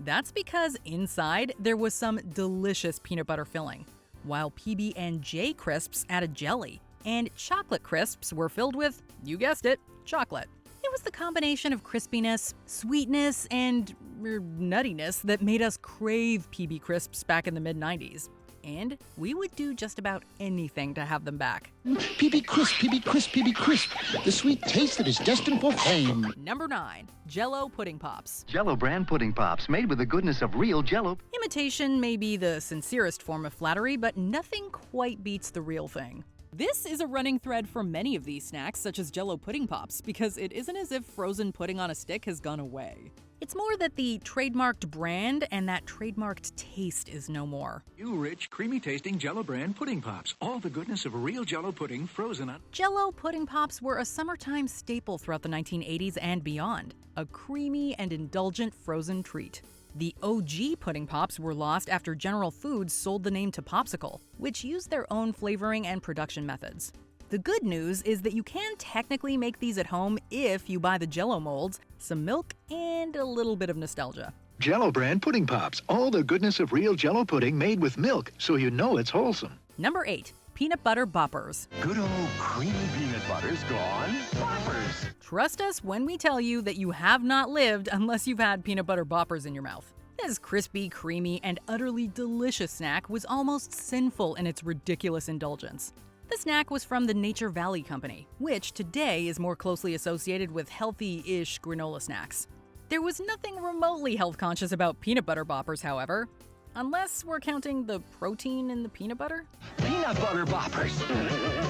That's because inside there was some delicious peanut butter filling, while PB&J Crisps added jelly, and chocolate crisps were filled with, you guessed it, chocolate. It was the combination of crispiness, sweetness, and nuttiness that made us crave PB Crisps back in the mid-90s. And we would do just about anything to have them back. PB Crisp, PB Crisp, PB Crisp. The sweet taste that is destined for fame. Number 9. Jell-O Pudding Pops. Jell-O brand pudding pops, made with the goodness of real Jell-O. Imitation may be the sincerest form of flattery, but nothing quite beats the real thing. This is a running thread for many of these snacks, such as Jell-O Pudding Pops, because it isn't as if frozen pudding on a stick has gone away. It's more that the trademarked brand and that trademarked taste is no more. New, rich, creamy-tasting Jell-O brand pudding pops. All the goodness of real Jell-O pudding frozen on... Jell-O Pudding Pops were a summertime staple throughout the 1980s and beyond. A creamy and indulgent frozen treat. The OG Pudding Pops were lost after General Foods sold the name to Popsicle, which used their own flavoring and production methods. The good news is that you can technically make these at home if you buy the Jell-O molds, some milk, and a little bit of nostalgia. Jell-O brand pudding pops. All the goodness of real Jell-O pudding made with milk, so you know it's wholesome. Number 8. Peanut Butter Boppers. Good old creamy peanut butter's gone. Boppers. Trust us when we tell you that you have not lived unless you've had peanut butter boppers in your mouth. This crispy, creamy, and utterly delicious snack was almost sinful in its ridiculous indulgence. The snack was from the Nature Valley Company, which today is more closely associated with healthy-ish granola snacks. There was nothing remotely health-conscious about peanut butter boppers, however. Unless we're counting the protein in the peanut butter? Peanut butter boppers.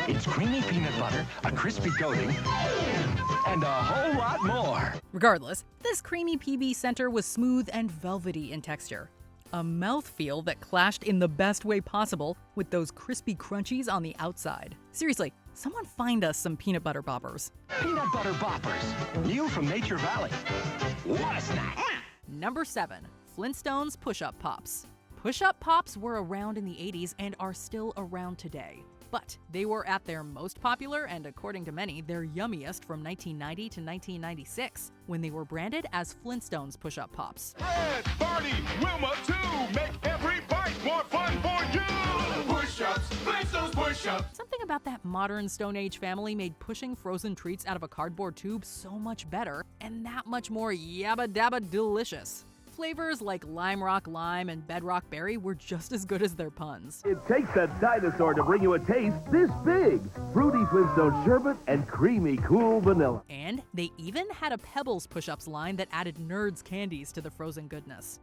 It's creamy peanut butter, a crispy coating, and a whole lot more. Regardless, this creamy PB center was smooth and velvety in texture. A mouthfeel that clashed in the best way possible with those crispy crunchies on the outside. Seriously, someone find us some peanut butter boppers. Peanut butter boppers. New from Nature Valley. What a snack! Number 7. Flintstones Push-Up Pops. Push-Up Pops were around in the 80s and are still around today. But they were at their most popular and, according to many, their yummiest from 1990 to 1996, when they were branded as Flintstones Push-Up Pops. Fred, Barney, Wilma, too. Make every bite more fun for you. Push-ups, Flintstones push-ups. Something about that modern Stone Age family made pushing frozen treats out of a cardboard tube so much better and that much more yabba-dabba delicious. Flavors like Lime Rock Lime and Bedrock Berry were just as good as their puns. It takes a dinosaur to bring you a taste this big. Fruity Flintstone sherbet and creamy cool vanilla. And they even had a Pebbles push-ups line that added Nerds candies to the frozen goodness.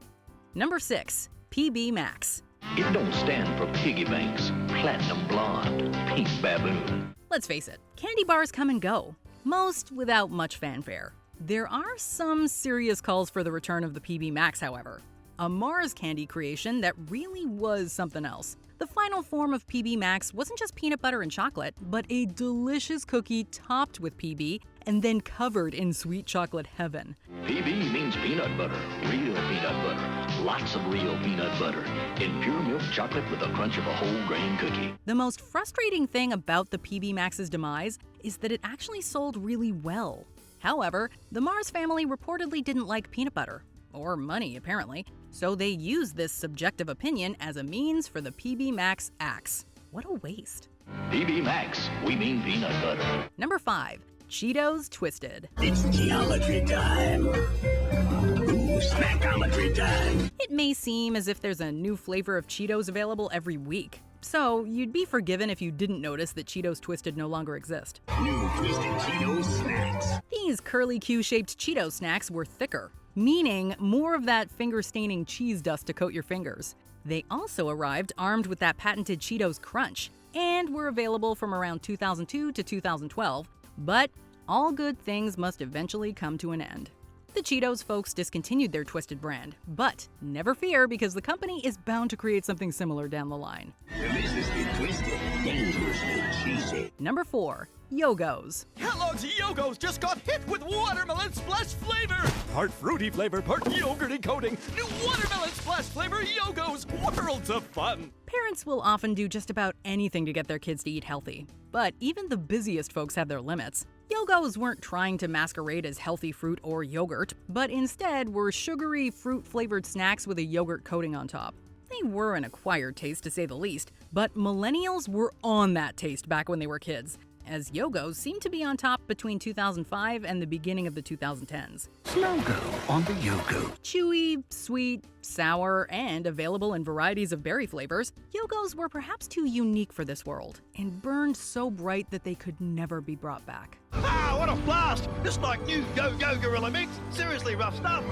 Number 6. PB Max. It don't stand for piggy banks, platinum blonde, pink baboon. Let's face it, candy bars come and go, most without much fanfare. There are some serious calls for the return of the PB Max, however. A Mars candy creation that really was something else. The final form of PB Max wasn't just peanut butter and chocolate, but a delicious cookie topped with PB and then covered in sweet chocolate heaven. PB means peanut butter, real peanut butter, lots of real peanut butter, in pure milk chocolate with the crunch of a whole grain cookie. The most frustrating thing about the PB Max's demise is that it actually sold really well. However, the Mars family reportedly didn't like peanut butter, or money apparently, so they used this subjective opinion as a means for the PB Max axe. What a waste. PB Max, we mean peanut butter. Number 5. Cheetos Twisted. It's geometry time. Ooh, snackometry time. It may seem as if there's a new flavor of Cheetos available every week, so you'd be forgiven if you didn't notice that Cheetos Twisted no longer exist. New Twisted Cheetos snacks. These curly Q-shaped Cheeto snacks were thicker, meaning more of that finger-staining cheese dust to coat your fingers. They also arrived armed with that patented Cheetos Crunch, and were available from around 2002 to 2012, but all good things must eventually come to an end. The Cheetos folks discontinued their Twisted brand, but never fear because the company is bound to create something similar down the line. Deliciously twisted, dangerously cheesy. Number 4. Yogos. Kellogg's Yogos just got hit with watermelon splash flavor! Part fruity flavor, part yogurty coating. New watermelon splash flavor Yogos! Worlds of fun! Parents will often do just about anything to get their kids to eat healthy, but even the busiest folks have their limits. Yogos weren't trying to masquerade as healthy fruit or yogurt, but instead were sugary, fruit-flavored snacks with a yogurt coating on top. They were an acquired taste, to say the least, but millennials were on that taste back when they were kids, as Yogos seemed to be on top between 2005 and the beginning of the 2010s. Logo on the Yogo. Chewy, sweet, sour, and available in varieties of berry flavors, Yogos were perhaps too unique for this world, and burned so bright that they could never be brought back. Ah, what a blast! Just like new Go-Go Gorilla Mix. Seriously rough stuff.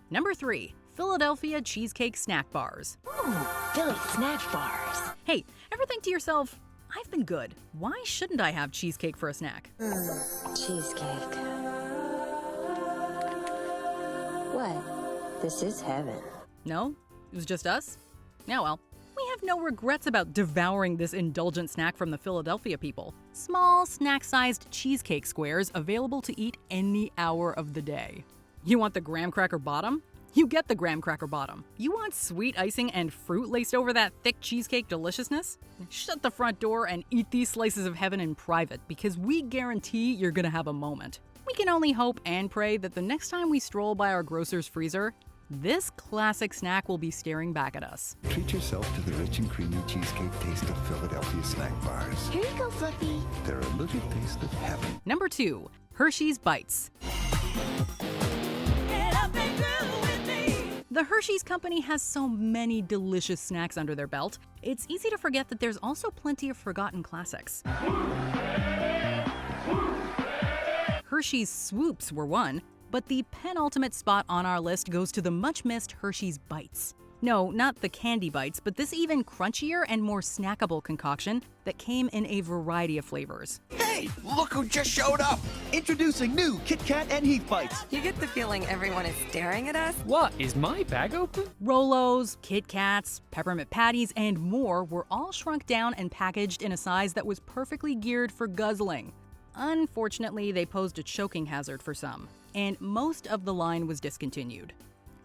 Number 3. Philadelphia Cheesecake Snack Bars. Ooh, Philly snack bars. Hey, ever think to yourself, I've been good. Why shouldn't I have cheesecake for a snack? Cheesecake. What? This is heaven. No? It was just us? Yeah, well, we have no regrets about devouring this indulgent snack from the Philadelphia people. Small, snack-sized cheesecake squares available to eat any hour of the day. You want the graham cracker bottom? You get the graham cracker bottom. You want sweet icing and fruit laced over that thick cheesecake deliciousness? Shut the front door and eat these slices of heaven in private, because we guarantee you're gonna have a moment. We can only hope and pray that the next time we stroll by our grocer's freezer, this classic snack will be staring back at us. Treat yourself to the rich and creamy cheesecake taste of Philadelphia snack bars. Here you go, Fluffy. They're a little taste of heaven. Number 2. Hersheys Bites. The Hersheys Company has so many delicious snacks under their belt, it's easy to forget that there's also plenty of forgotten classics. Hersheys Swoops were one, but the penultimate spot on our list goes to the much-missed Hersheys Bites. No, not the candy bites, but this even crunchier and more snackable concoction that came in a variety of flavors. Hey, look who just showed up! Introducing new Kit Kat and Heath Bites. You get the feeling everyone is staring at us? What, is my bag open? Rolos, Kit Kats, peppermint patties, and more were all shrunk down and packaged in a size that was perfectly geared for guzzling. Unfortunately, they posed a choking hazard for some, and most of the line was discontinued.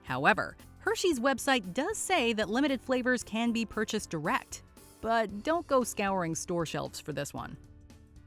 However, Hersheys' website does say that limited flavors can be purchased direct, but don't go scouring store shelves for this one.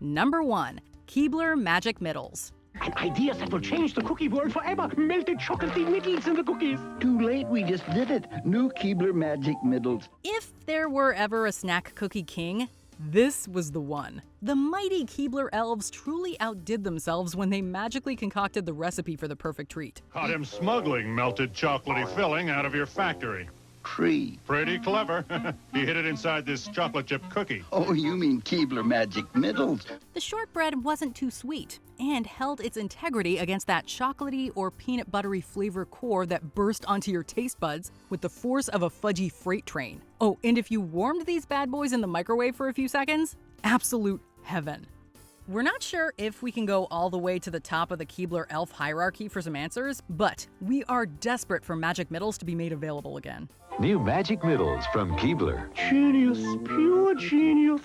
Number 1. Keebler Magic Middles. An idea that will change the cookie world forever. Melted chocolatey middles in the cookies. Too late, we just did it. New Keebler Magic Middles. If there were ever a snack cookie king, this was the one. The mighty Keebler elves truly outdid themselves when they magically concocted the recipe for the perfect treat. Caught him smuggling melted chocolatey filling out of your factory. Tree. Pretty clever. He hid it inside this chocolate chip cookie. Oh, you mean Keebler Magic Middles. The shortbread wasn't too sweet and held its integrity against that chocolatey or peanut buttery flavor core that burst onto your taste buds with the force of a fudgy freight train. Oh, and if you warmed these bad boys in the microwave for a few seconds, absolute heaven. We're not sure if we can go all the way to the top of the Keebler elf hierarchy for some answers, but we are desperate for Magic Middles to be made available again. New Magic Middles from Keebler. Genius, pure genius.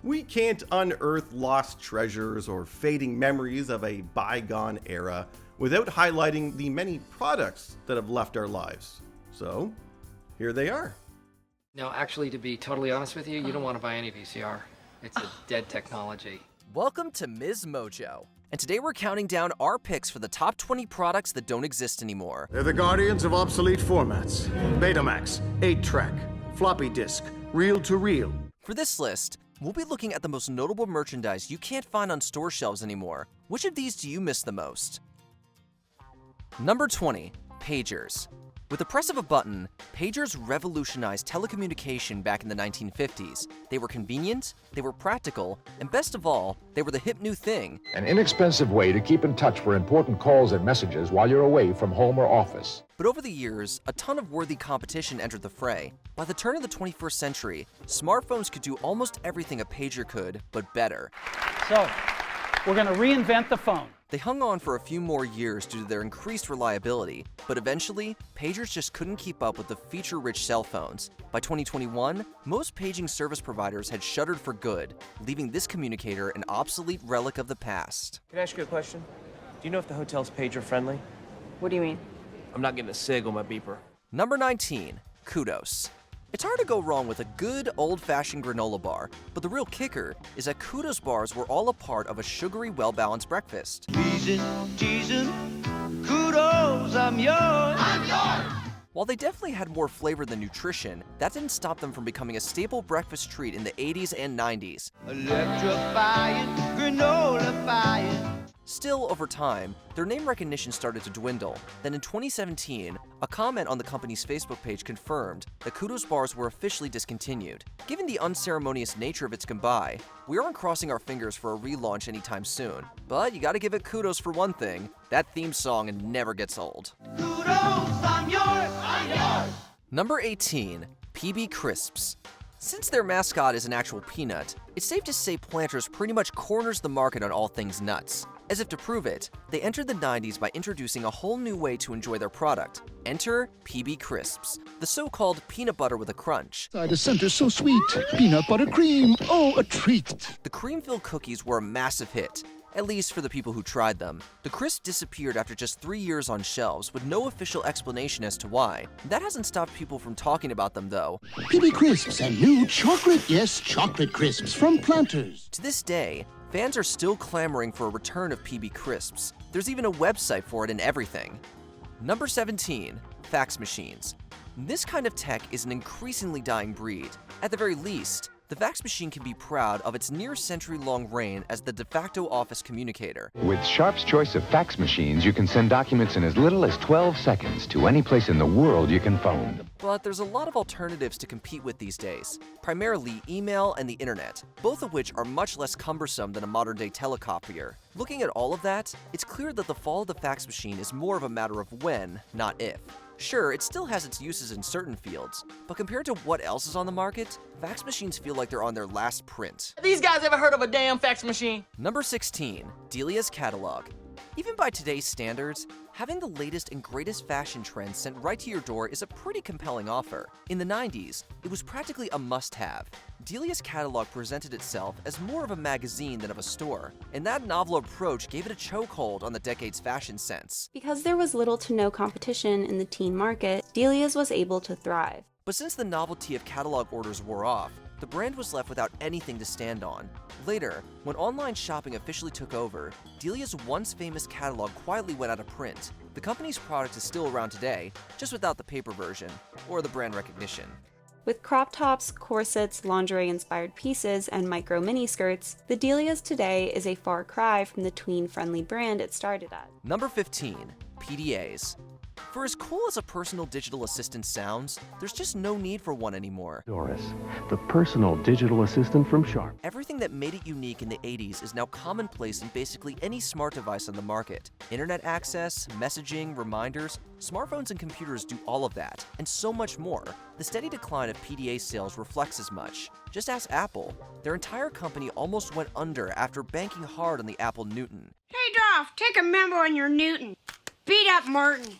we can't unearth lost treasures or fading memories of a bygone era without highlighting the many products that have left our lives. So, here they are. No, actually, to be totally honest with you, you don't want to buy any VCR. It's a dead technology. Welcome to MsMojo, and today we're counting down our picks for the top 20 products that don't exist anymore. They're the guardians of obsolete formats. Betamax, 8-track, floppy disk, reel-to-reel. For this list, we'll be looking at the most notable merchandise you can't find on store shelves anymore. Which of these do you miss the most? Number 20, pagers. With the press of a button, pagers revolutionized telecommunication back in the 1950s. They were convenient, they were practical, and best of all, they were the hip new thing. An inexpensive way to keep in touch for important calls and messages while you're away from home or office. But over the years, a ton of worthy competition entered the fray. By the turn of the 21st century, smartphones could do almost everything a pager could, but better. So, we're going to reinvent the phone. They hung on for a few more years due to their increased reliability, but eventually, pagers just couldn't keep up with the feature-rich cell phones. By 2021, most paging service providers had shuttered for good, leaving this communicator an obsolete relic of the past. Can I ask you a question? Do you know if the hotel's pager-friendly? What do you mean? I'm not getting a SIG on my beeper. Number 19, Kudos. It's hard to go wrong with a good old-fashioned granola bar, but the real kicker is that Kudos bars were all a part of a sugary, well-balanced breakfast. Teasing, Kudos, I'm yours. I'm yours. While they definitely had more flavor than nutrition, that didn't stop them from becoming a staple breakfast treat in the 80s and 90s. Electrifying, granola-fying. Still, over time, their name recognition started to dwindle. Then in 2017, a comment on the company's Facebook page confirmed that Kudos bars were officially discontinued. Given the unceremonious nature of its goodbye, we aren't crossing our fingers for a relaunch anytime soon. But you gotta give it kudos for one thing, that theme song never gets old. Kudos, I'm yours, I'm yours. Number 18, PB Crisps. Since their mascot is an actual peanut, it's safe to say Planters pretty much corners the market on all things nuts. As if to prove it, they entered the 90s by introducing a whole new way to enjoy their product. Enter PB Crisps, the so-called peanut butter with a crunch. Inside the center so sweet, peanut butter cream, oh, a treat. The cream-filled cookies were a massive hit, at least for the people who tried them. The crisp disappeared after just 3 years on shelves with no official explanation as to why. That hasn't stopped people from talking about them though. PB Crisps and new chocolate, yes, chocolate crisps from Planters. To this day, fans are still clamoring for a return of PB Crisps. There's even a website for it and everything. Number 17, fax machines. This kind of tech is an increasingly dying breed. At the very least, the fax machine can be proud of its near-century-long reign as the de facto office communicator. With Sharp's choice of fax machines, you can send documents in as little as 12 seconds to any place in the world you can phone. But there's a lot of alternatives to compete with these days, primarily email and the internet, both of which are much less cumbersome than a modern-day telecopier. Looking at all of that, it's clear that the fall of the fax machine is more of a matter of when, not if. Sure, it still has its uses in certain fields, but compared to what else is on the market, fax machines feel like they're on their last print. These guys ever heard of a damn fax machine? Number 16, Delia's Catalog. Even by today's standards, having the latest and greatest fashion trends sent right to your door is a pretty compelling offer. In the 90s, it was practically a must-have. Delia's Catalog presented itself as more of a magazine than of a store, and that novel approach gave it a chokehold on the decade's fashion sense. Because there was little to no competition in the teen market, Delia's was able to thrive. But since the novelty of catalog orders wore off, the brand was left without anything to stand on. Later, when online shopping officially took over, Delia's once famous catalog quietly went out of print. The company's product is still around today, just without the paper version, or the brand recognition. With crop tops, corsets, lingerie-inspired pieces, and micro miniskirts, the Delia's today is a far cry from the tween-friendly brand it started at. Number 15, PDAs. For as cool as a personal digital assistant sounds, there's just no need for one anymore. Doris, the personal digital assistant from Sharp. Everything that made it unique in the 80s is now commonplace in basically any smart device on the market. Internet access, messaging, reminders, smartphones and computers do all of that, and so much more. The steady decline of PDA sales reflects as much. Just ask Apple. Their entire company almost went under after banking hard on the Apple Newton. Hey, Dolph, take a memo on your Newton. Beat up Martin.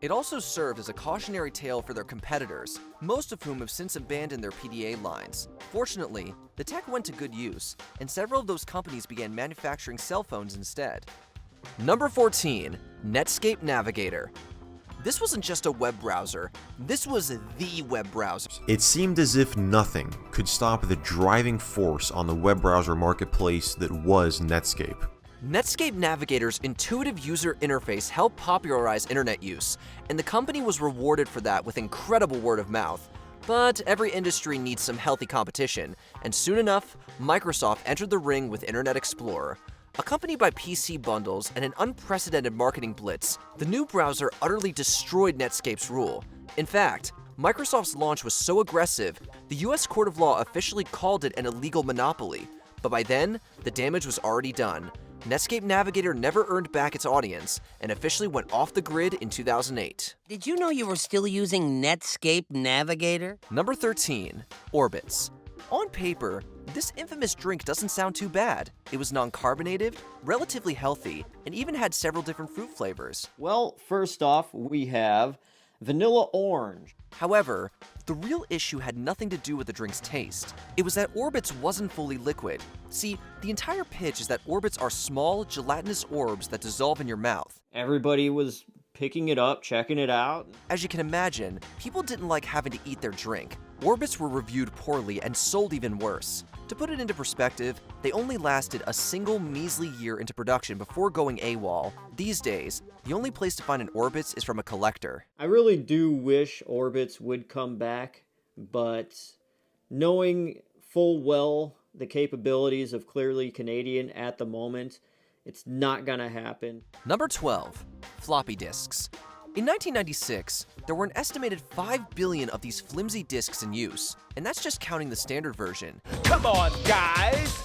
It also served as a cautionary tale for their competitors, most of whom have since abandoned their PDA lines. Fortunately, the tech went to good use, and several of those companies began manufacturing cell phones instead. Number 14. Netscape Navigator. This wasn't just a web browser, this was the web browser. It seemed as if nothing could stop the driving force on the web browser marketplace that was Netscape. Netscape Navigator's intuitive user interface helped popularize internet use, and the company was rewarded for that with incredible word of mouth. But every industry needs some healthy competition, and soon enough, Microsoft entered the ring with Internet Explorer. Accompanied by PC bundles and an unprecedented marketing blitz, the new browser utterly destroyed Netscape's rule. In fact, Microsoft's launch was so aggressive, the US Court of Law officially called it an illegal monopoly. But by then, the damage was already done. Netscape Navigator never earned back its audience and officially went off the grid in 2008. Did you know you were still using Netscape Navigator? Number 13. Orbits. On paper, this infamous drink doesn't sound too bad. It was non-carbonated, relatively healthy, and even had several different fruit flavors. Well, first off, we have vanilla orange. However, the real issue had nothing to do with the drink's taste. It was that Orbits wasn't fully liquid. See, the entire pitch is that Orbits are small, gelatinous orbs that dissolve in your mouth. Everybody was picking it up, checking it out. As you can imagine, people didn't like having to eat their drink. Orbits were reviewed poorly and sold even worse. To put it into perspective, they only lasted a single measly year into production before going AWOL. These days, the only place to find an Orbits is from a collector. I really do wish Orbits would come back, but knowing full well the capabilities of Clearly Canadian at the moment, it's not gonna happen. Number 12. Floppy disks. In 1996, there were an estimated 5 billion of these flimsy disks in use, and that's just counting the standard version. Come on, guys!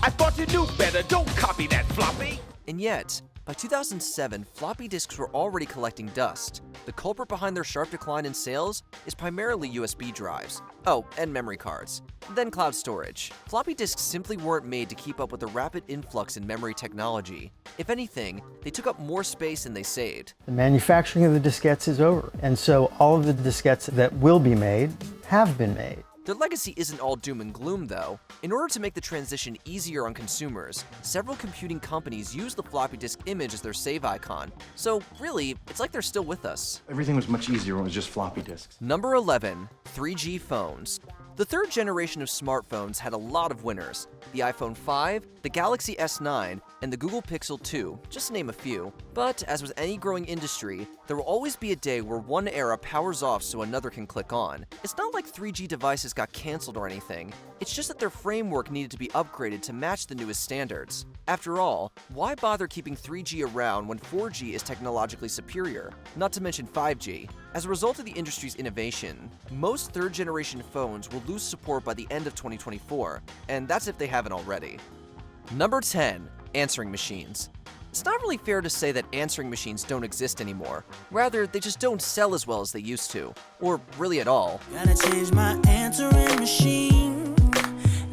I thought you knew better. Don't copy that floppy! And yet, by 2007, floppy disks were already collecting dust. The culprit behind their sharp decline in sales is primarily USB drives. Oh, and memory cards. Then cloud storage. Floppy disks simply weren't made to keep up with the rapid influx in memory technology. If anything, they took up more space than they saved. The manufacturing of the diskettes is over, and so all of the diskettes that will be made have been made. Their legacy isn't all doom and gloom, though. In order to make the transition easier on consumers, several computing companies use the floppy disk image as their save icon. So really, it's like they're still with us. Everything was much easier when it was just floppy disks. Number 11. 3G phones. The third generation of smartphones had a lot of winners. The iPhone 5, the Galaxy S9, and the Google Pixel 2, just to name a few. But as with any growing industry, there will always be a day where one era powers off so another can click on. It's not like 3G devices got canceled or anything. It's just that their framework needed to be upgraded to match the newest standards. After all, why bother keeping 3G around when 4G is technologically superior? Not to mention 5G. As a result of the industry's innovation, most third-generation phones will lose support by the end of 2024, and that's if they haven't already. Number 10. Answering machines. It's not really fair to say that answering machines don't exist anymore. Rather, they just don't sell as well as they used to. Or really at all. Gotta change my answering machine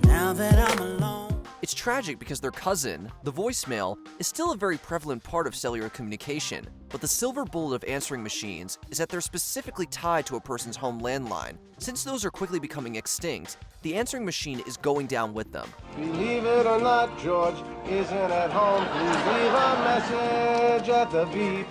now that I'm alone. It's tragic because their cousin, the voicemail, is still a very prevalent part of cellular communication. But the silver bullet of answering machines is that they're specifically tied to a person's home landline. Since those are quickly becoming extinct, the answering machine is going down with them. Believe it or not, George isn't at home. Please leave a message at the beep.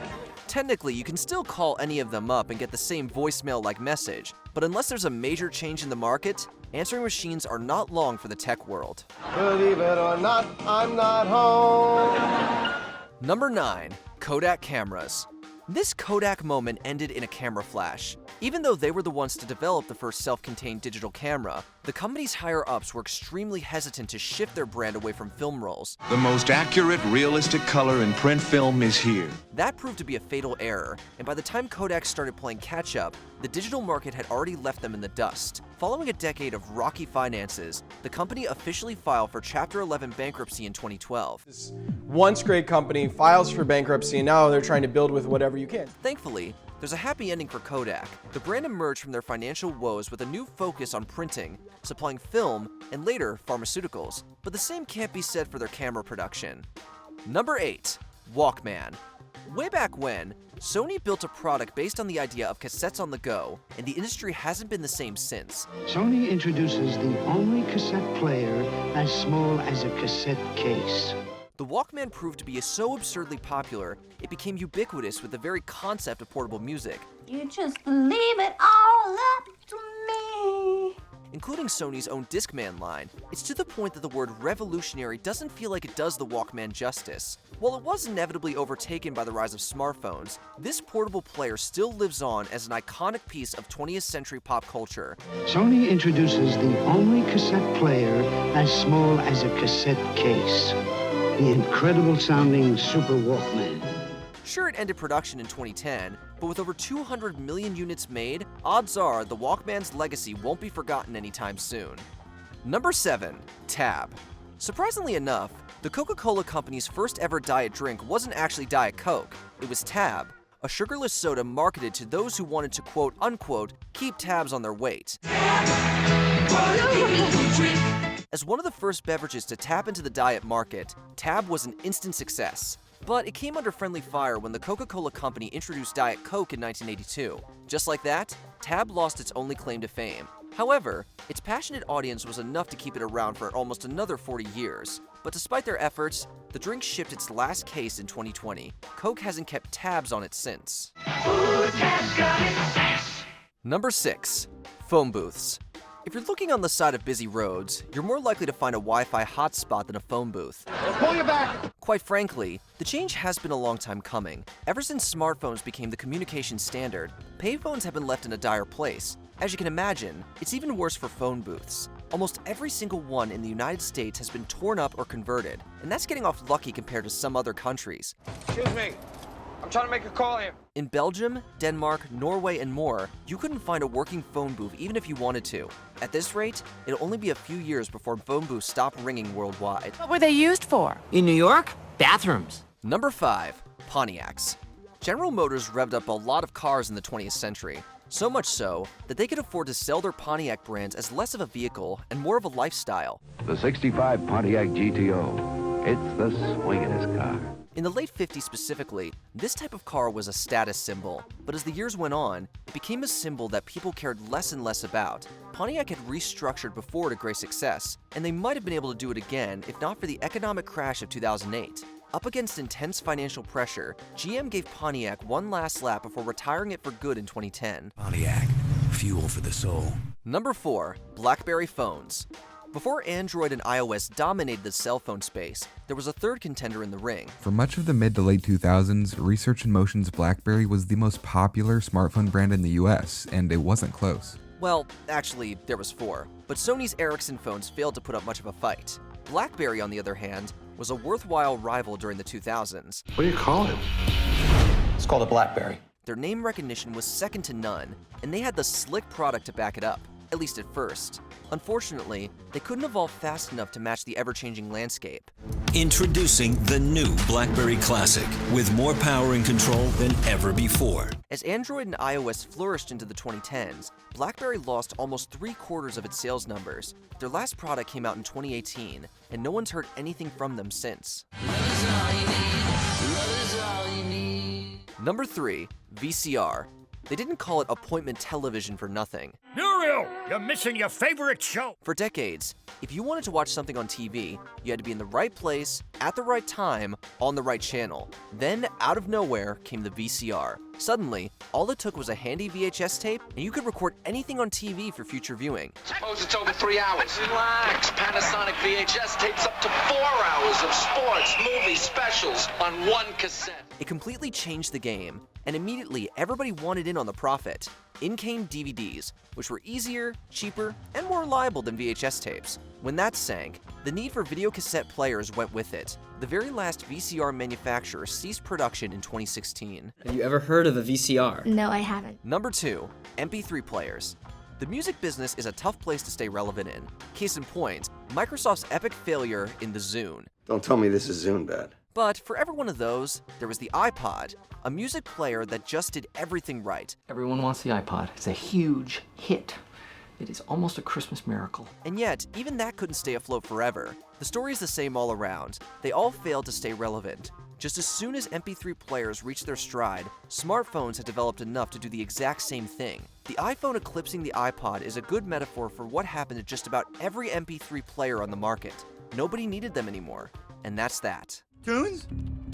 Technically, you can still call any of them up and get the same voicemail-like message, but unless there's a major change in the market, answering machines are not long for the tech world. Believe it or not, I'm not home. Number 9. Kodak cameras. This Kodak moment ended in a camera flash. Even though they were the ones to develop the first self-contained digital camera, the company's higher-ups were extremely hesitant to shift their brand away from film rolls. The most accurate, realistic color in print film is here. That proved to be a fatal error, and by the time Kodak started playing catch-up, the digital market had already left them in the dust. Following a decade of rocky finances, the company officially filed for Chapter 11 bankruptcy in 2012. Once great company files for bankruptcy, and now they're trying to build with whatever you can. Thankfully, there's a happy ending for Kodak. The brand emerged from their financial woes with a new focus on printing, supplying film, and later, pharmaceuticals. But the same can't be said for their camera production. Number 8. Walkman. Way back when, Sony built a product based on the idea of cassettes on the go, and the industry hasn't been the same since. Sony introduces the only cassette player as small as a cassette case. The Walkman proved to be so absurdly popular, it became ubiquitous with the very concept of portable music. You just leave it all up to me. Including Sony's own Discman line, it's to the point that the word revolutionary doesn't feel like it does the Walkman justice. While it was inevitably overtaken by the rise of smartphones, this portable player still lives on as an iconic piece of 20th century pop culture. Sony introduces the only cassette player as small as a cassette case. The incredible sounding Super Walkman. Sure, it ended production in 2010, but with over 200 million units made, odds are the Walkman's legacy won't be forgotten anytime soon. Number 7. Tab. Surprisingly enough, the Coca-Cola company's first ever diet drink wasn't actually Diet Coke, it was Tab, a sugarless soda marketed to those who wanted to quote-unquote keep tabs on their weight. As one of the first beverages to tap into the diet market, Tab was an instant success. But it came under friendly fire when the Coca-Cola company introduced Diet Coke in 1982. Just like that, Tab lost its only claim to fame. However, its passionate audience was enough to keep it around for almost another 40 years. But despite their efforts, the drink shipped its last case in 2020. Coke hasn't kept tabs on it since. Number 6. Phone booths. If you're looking on the side of busy roads, you're more likely to find a Wi-Fi hotspot than a phone booth. Pull your back! Quite frankly, the change has been a long time coming. Ever since smartphones became the communication standard, payphones have been left in a dire place. As you can imagine, it's even worse for phone booths. Almost every single one in the United States has been torn up or converted, and that's getting off lucky compared to some other countries. Excuse me. I'm trying to make a call here. In Belgium, Denmark, Norway, and more, you couldn't find a working phone booth even if you wanted to. At this rate, it'll only be a few years before phone booths stop ringing worldwide. What were they used for? In New York? Bathrooms. Number 5. Pontiacs. General Motors revved up a lot of cars in the 20th century. So much so that they could afford to sell their Pontiac brands as less of a vehicle and more of a lifestyle. The 65 Pontiac GTO. It's the swingin'est car. In the late 50s specifically, this type of car was a status symbol, but as the years went on, it became a symbol that people cared less and less about. Pontiac had restructured before to great success, and they might have been able to do it again if not for the economic crash of 2008. Up against intense financial pressure, GM gave Pontiac one last lap before retiring it for good in 2010. Pontiac, fuel for the soul. Number 4. BlackBerry phones. Before Android and iOS dominated the cell phone space, there was a third contender in the ring. For much of the mid to late 2000s, Research in Motion's BlackBerry was the most popular smartphone brand in the US, and it wasn't close. Well, actually, there was 4, but Sony's Ericsson phones failed to put up much of a fight. BlackBerry, on the other hand, was a worthwhile rival during the 2000s. What do you call it? It's called a BlackBerry. Their name recognition was second to none, and they had the slick product to back it up, at least at first. Unfortunately, they couldn't evolve fast enough to match the ever-changing landscape. Introducing the new BlackBerry Classic, with more power and control than ever before. As Android and iOS flourished into the 2010s, BlackBerry lost almost 3/4 of its sales numbers. Their last product came out in 2018, and no one's heard anything from them since. Number 3. VCR. They didn't call it appointment television for nothing. Muriel, you're missing your favorite show. For decades, if you wanted to watch something on TV, you had to be in the right place, at the right time, on the right channel. Then, out of nowhere, came the VCR. Suddenly, all it took was a handy VHS tape, and you could record anything on TV for future viewing. Suppose it's over 3 hours. Relax. Panasonic VHS tapes up to 4 hours of sports, movies, specials on one cassette. It completely changed the game, and immediately everybody wanted in on the profit. In came DVDs, which were easier, cheaper, and more reliable than VHS tapes. When that sank, the need for videocassette players went with it. The very last VCR manufacturer ceased production in 2016. Have you ever heard of a VCR? No, I haven't. Number 2. MP3 players. The music business is a tough place to stay relevant in. Case in point, Microsoft's epic failure in the Zune. Don't tell me this is Zune bad. But for every one of those, there was the iPod, a music player that just did everything right. Everyone wants the iPod. It's a huge hit. It is almost a Christmas miracle. And yet, even that couldn't stay afloat forever. The story is the same all around. They all failed to stay relevant. Just as soon as MP3 players reached their stride, smartphones had developed enough to do the exact same thing. The iPhone eclipsing the iPod is a good metaphor for what happened to just about every MP3 player on the market. Nobody needed them anymore, and that's that. Tunes?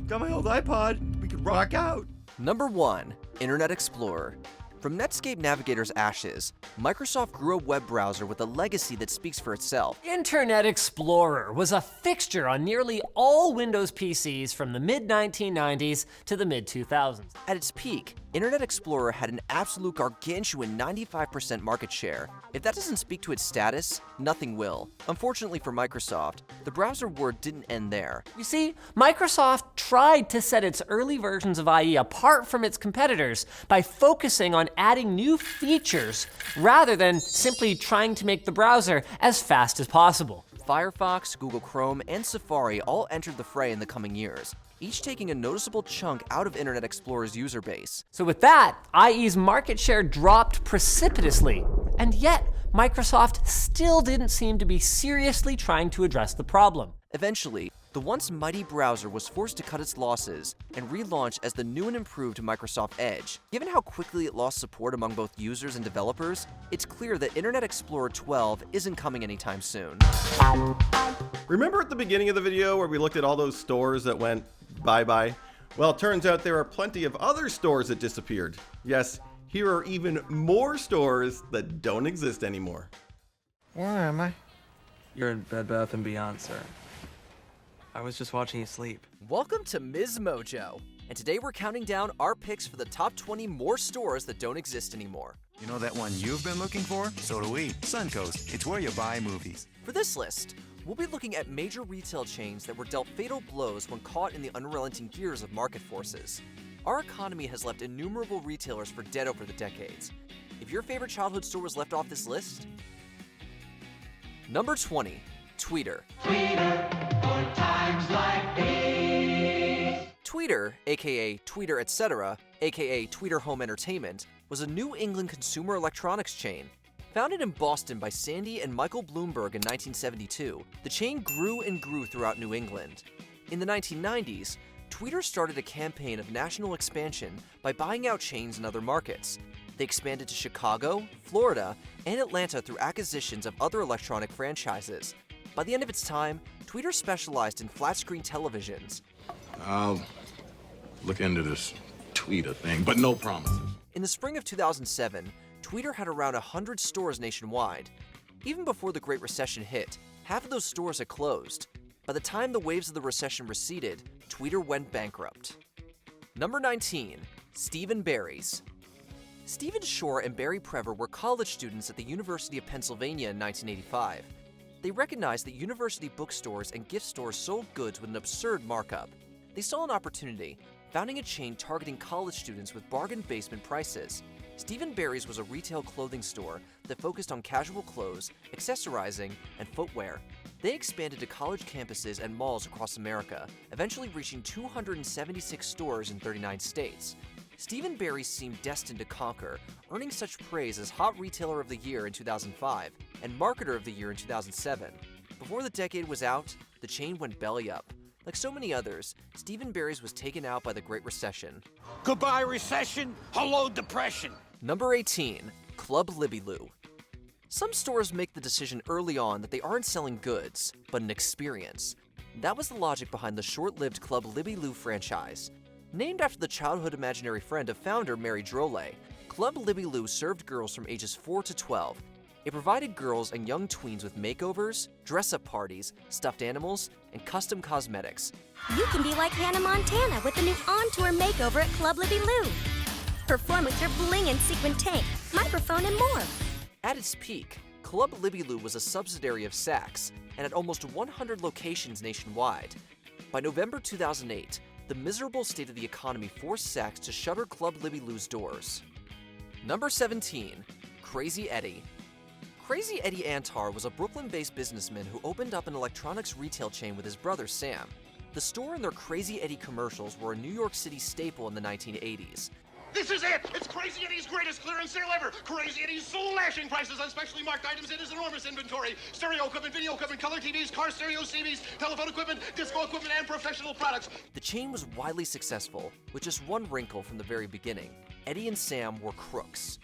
Got my old iPod. We could rock out. Number 1. Internet Explorer. From Netscape Navigator's ashes, Microsoft grew a web browser with a legacy that speaks for itself. Internet Explorer was a fixture on nearly all Windows PCs from the mid-1990s to the mid-2000s. At its peak, Internet Explorer had an absolute gargantuan 95% market share. If that doesn't speak to its status, nothing will. Unfortunately for Microsoft, the browser war didn't end there. You see, Microsoft tried to set its early versions of IE apart from its competitors by focusing on adding new features rather than simply trying to make the browser as fast as possible. Firefox, Google Chrome, and Safari all entered the fray in the coming years, each taking a noticeable chunk out of Internet Explorer's user base. So with that, IE's market share dropped precipitously, and yet Microsoft still didn't seem to be seriously trying to address the problem. Eventually, the once mighty browser was forced to cut its losses and relaunch as the new and improved Microsoft Edge. Given how quickly it lost support among both users and developers, it's clear that Internet Explorer 12 isn't coming anytime soon. Remember at the beginning of the video where we looked at all those stores that went bye-bye? Well, it turns out there are plenty of other stores that disappeared. Yes, here are even more stores that don't exist anymore. Where am I? You're in Bed Bath & Beyond, sir. I was just watching you sleep. Welcome to MsMojo, and today we're counting down our picks for the top 20 more stores that don't exist anymore. You know that one you've been looking for? So do we. Suncoast. It's where you buy movies. For this list, we'll be looking at major retail chains that were dealt fatal blows when caught in the unrelenting gears of market forces. Our economy has left innumerable retailers for dead over the decades. If your favorite childhood store was left off this list, number 20, Tweeter. For times like these. Tweeter, aka Tweeter Etc., aka Tweeter Home Entertainment, was a New England consumer electronics chain. Founded in Boston by Sandy and Michael Bloomberg in 1972, the chain grew and grew throughout New England. In the 1990s, Tweeter started a campaign of national expansion by buying out chains in other markets. They expanded to Chicago, Florida, and Atlanta through acquisitions of other electronic franchises. By the end of its time, Tweeter specialized in flat-screen televisions. I'll look into this Tweeter thing, but no promises. In the spring of 2007, Tweeter had around 100 stores nationwide. Even before the Great Recession hit, half of those stores had closed. By the time the waves of the recession receded, Tweeter went bankrupt. Number 19, Steve & Barry's. Stephen Shore and Barry Prever were college students at the University of Pennsylvania in 1985. They recognized that university bookstores and gift stores sold goods with an absurd markup. They saw an opportunity, founding a chain targeting college students with bargain basement prices. Steve & Barry's was a retail clothing store that focused on casual clothes, accessorizing, and footwear. They expanded to college campuses and malls across America, eventually reaching 276 stores in 39 states. Steve & Barry's seemed destined to conquer, earning such praise as Hot Retailer of the Year in 2005 and Marketer of the Year in 2007. Before the decade was out, the chain went belly up. Like so many others, Steve & Barry's was taken out by the Great Recession. Goodbye, recession. Hello, depression. Number 18, Club Libby Lou. Some stores make the decision early on that they aren't selling goods, but an experience. That was the logic behind the short-lived Club Libby Lou franchise. Named after the childhood imaginary friend of founder Mary Drolet, Club Libby Lou served girls from ages 4 to 12. It provided girls and young tweens with makeovers, dress-up parties, stuffed animals, and custom cosmetics. You can be like Hannah Montana with the new on-tour makeover at Club Libby Lou. Perform with your bling and sequin tank, microphone, and more. At its peak, Club Libby Lou was a subsidiary of Saks and had almost 100 locations nationwide. By November 2008, the miserable state of the economy forced Saks to shutter Club Libby Lou's doors. Number 17, Crazy Eddie. Crazy Eddie Antar was a Brooklyn-based businessman who opened up an electronics retail chain with his brother Sam. The store and their Crazy Eddie commercials were a New York City staple in the 1980s. This is it! It's Crazy Eddie's greatest clearance sale ever! Crazy Eddie's soul-lashing prices on specially marked items in his enormous inventory. Stereo equipment, video equipment, color TVs, car stereos, CVs, telephone equipment, disco equipment, and professional products. The chain was widely successful, with just one wrinkle from the very beginning. Eddie and Sam were crooks.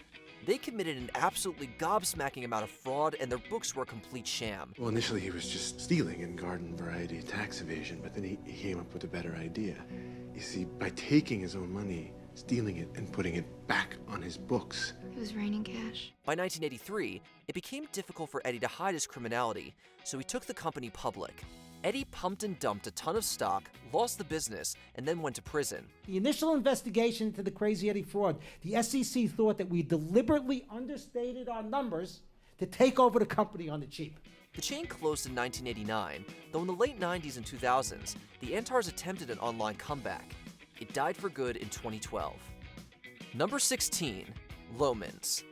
They committed an absolutely gobsmacking amount of fraud, and their books were a complete sham. Well, initially he was just stealing in garden variety tax evasion, but then he came up with a better idea. You see, by taking his own money, stealing it, and putting it back on his books. It was raining cash. By 1983, it became difficult for Eddie to hide his criminality, so he took the company public. Eddie pumped and dumped a ton of stock, lost the business, and then went to prison. The initial investigation into the Crazy Eddie fraud, the SEC thought that we deliberately understated our numbers to take over the company on the cheap. The chain closed in 1989, though in the late 90s and 2000s, the Antars attempted an online comeback. It died for good in 2012. Number 16, Loehmann's.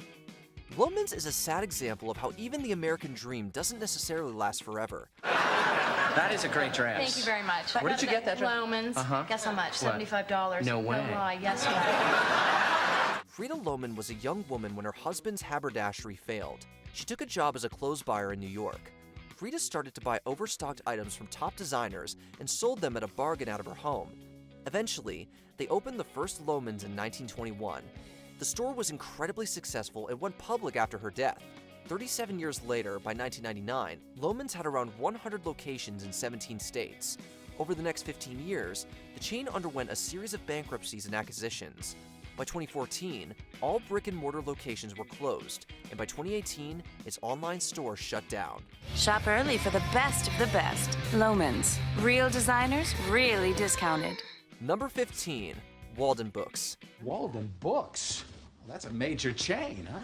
Loehmann's is a sad example of how even the American dream doesn't necessarily last forever. That is a great dress. Thank you very much. Where did you get that dress? Loehmann's. Guess how much? What? $75. No way. No lie. Yes, ma'am. Frida Loehmann was a young woman when her husband's haberdashery failed. She took a job as a clothes buyer in New York. Frida started to buy overstocked items from top designers and sold them at a bargain out of her home. Eventually, they opened the first Loehmann's in 1921. The store was incredibly successful and went public after her death. 37 years later, by 1999, Loehmann's had around 100 locations in 17 states. Over the next 15 years, the chain underwent a series of bankruptcies and acquisitions. By 2014, all brick-and-mortar locations were closed, and by 2018, its online store shut down. Shop early for the best of the best. Loehmann's. Real designers, really discounted. Number 15, Walden Books. Walden Books? Well, that's a major chain, huh?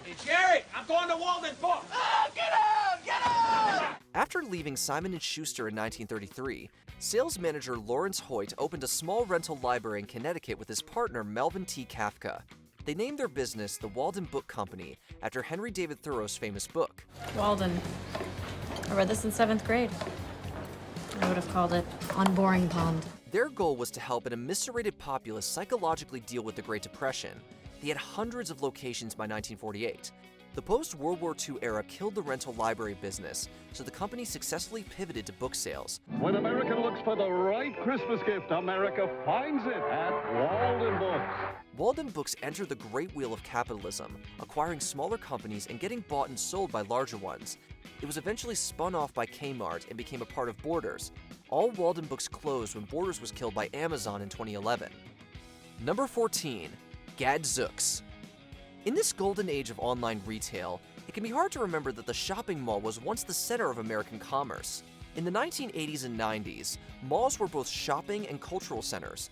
Hey, Jerry, I'm going to Walden Books! Oh, get out! Get out! After leaving Simon & Schuster in 1933, sales manager Lawrence Hoyt opened a small rental library in Connecticut with his partner Melvin T. Kafka. They named their business the Walden Book Company after Henry David Thoreau's famous book. Walden. I read this in 7th grade. I would have called it On Boring Pond. Their goal was to help an eviscerated populace psychologically deal with the Great Depression. They had hundreds of locations by 1948. The post-World War II era killed the rental library business, so the company successfully pivoted to book sales. When America looks for the right Christmas gift, America finds it at Walden Books. Walden Books entered the great wheel of capitalism, acquiring smaller companies and getting bought and sold by larger ones. It was eventually spun off by Kmart and became a part of Borders. All Walden Books closed when Borders was killed by Amazon in 2011. Number 14, Gadzooks. In this golden age of online retail, it can be hard to remember that the shopping mall was once the center of American commerce. In the 1980s and 90s, malls were both shopping and cultural centers.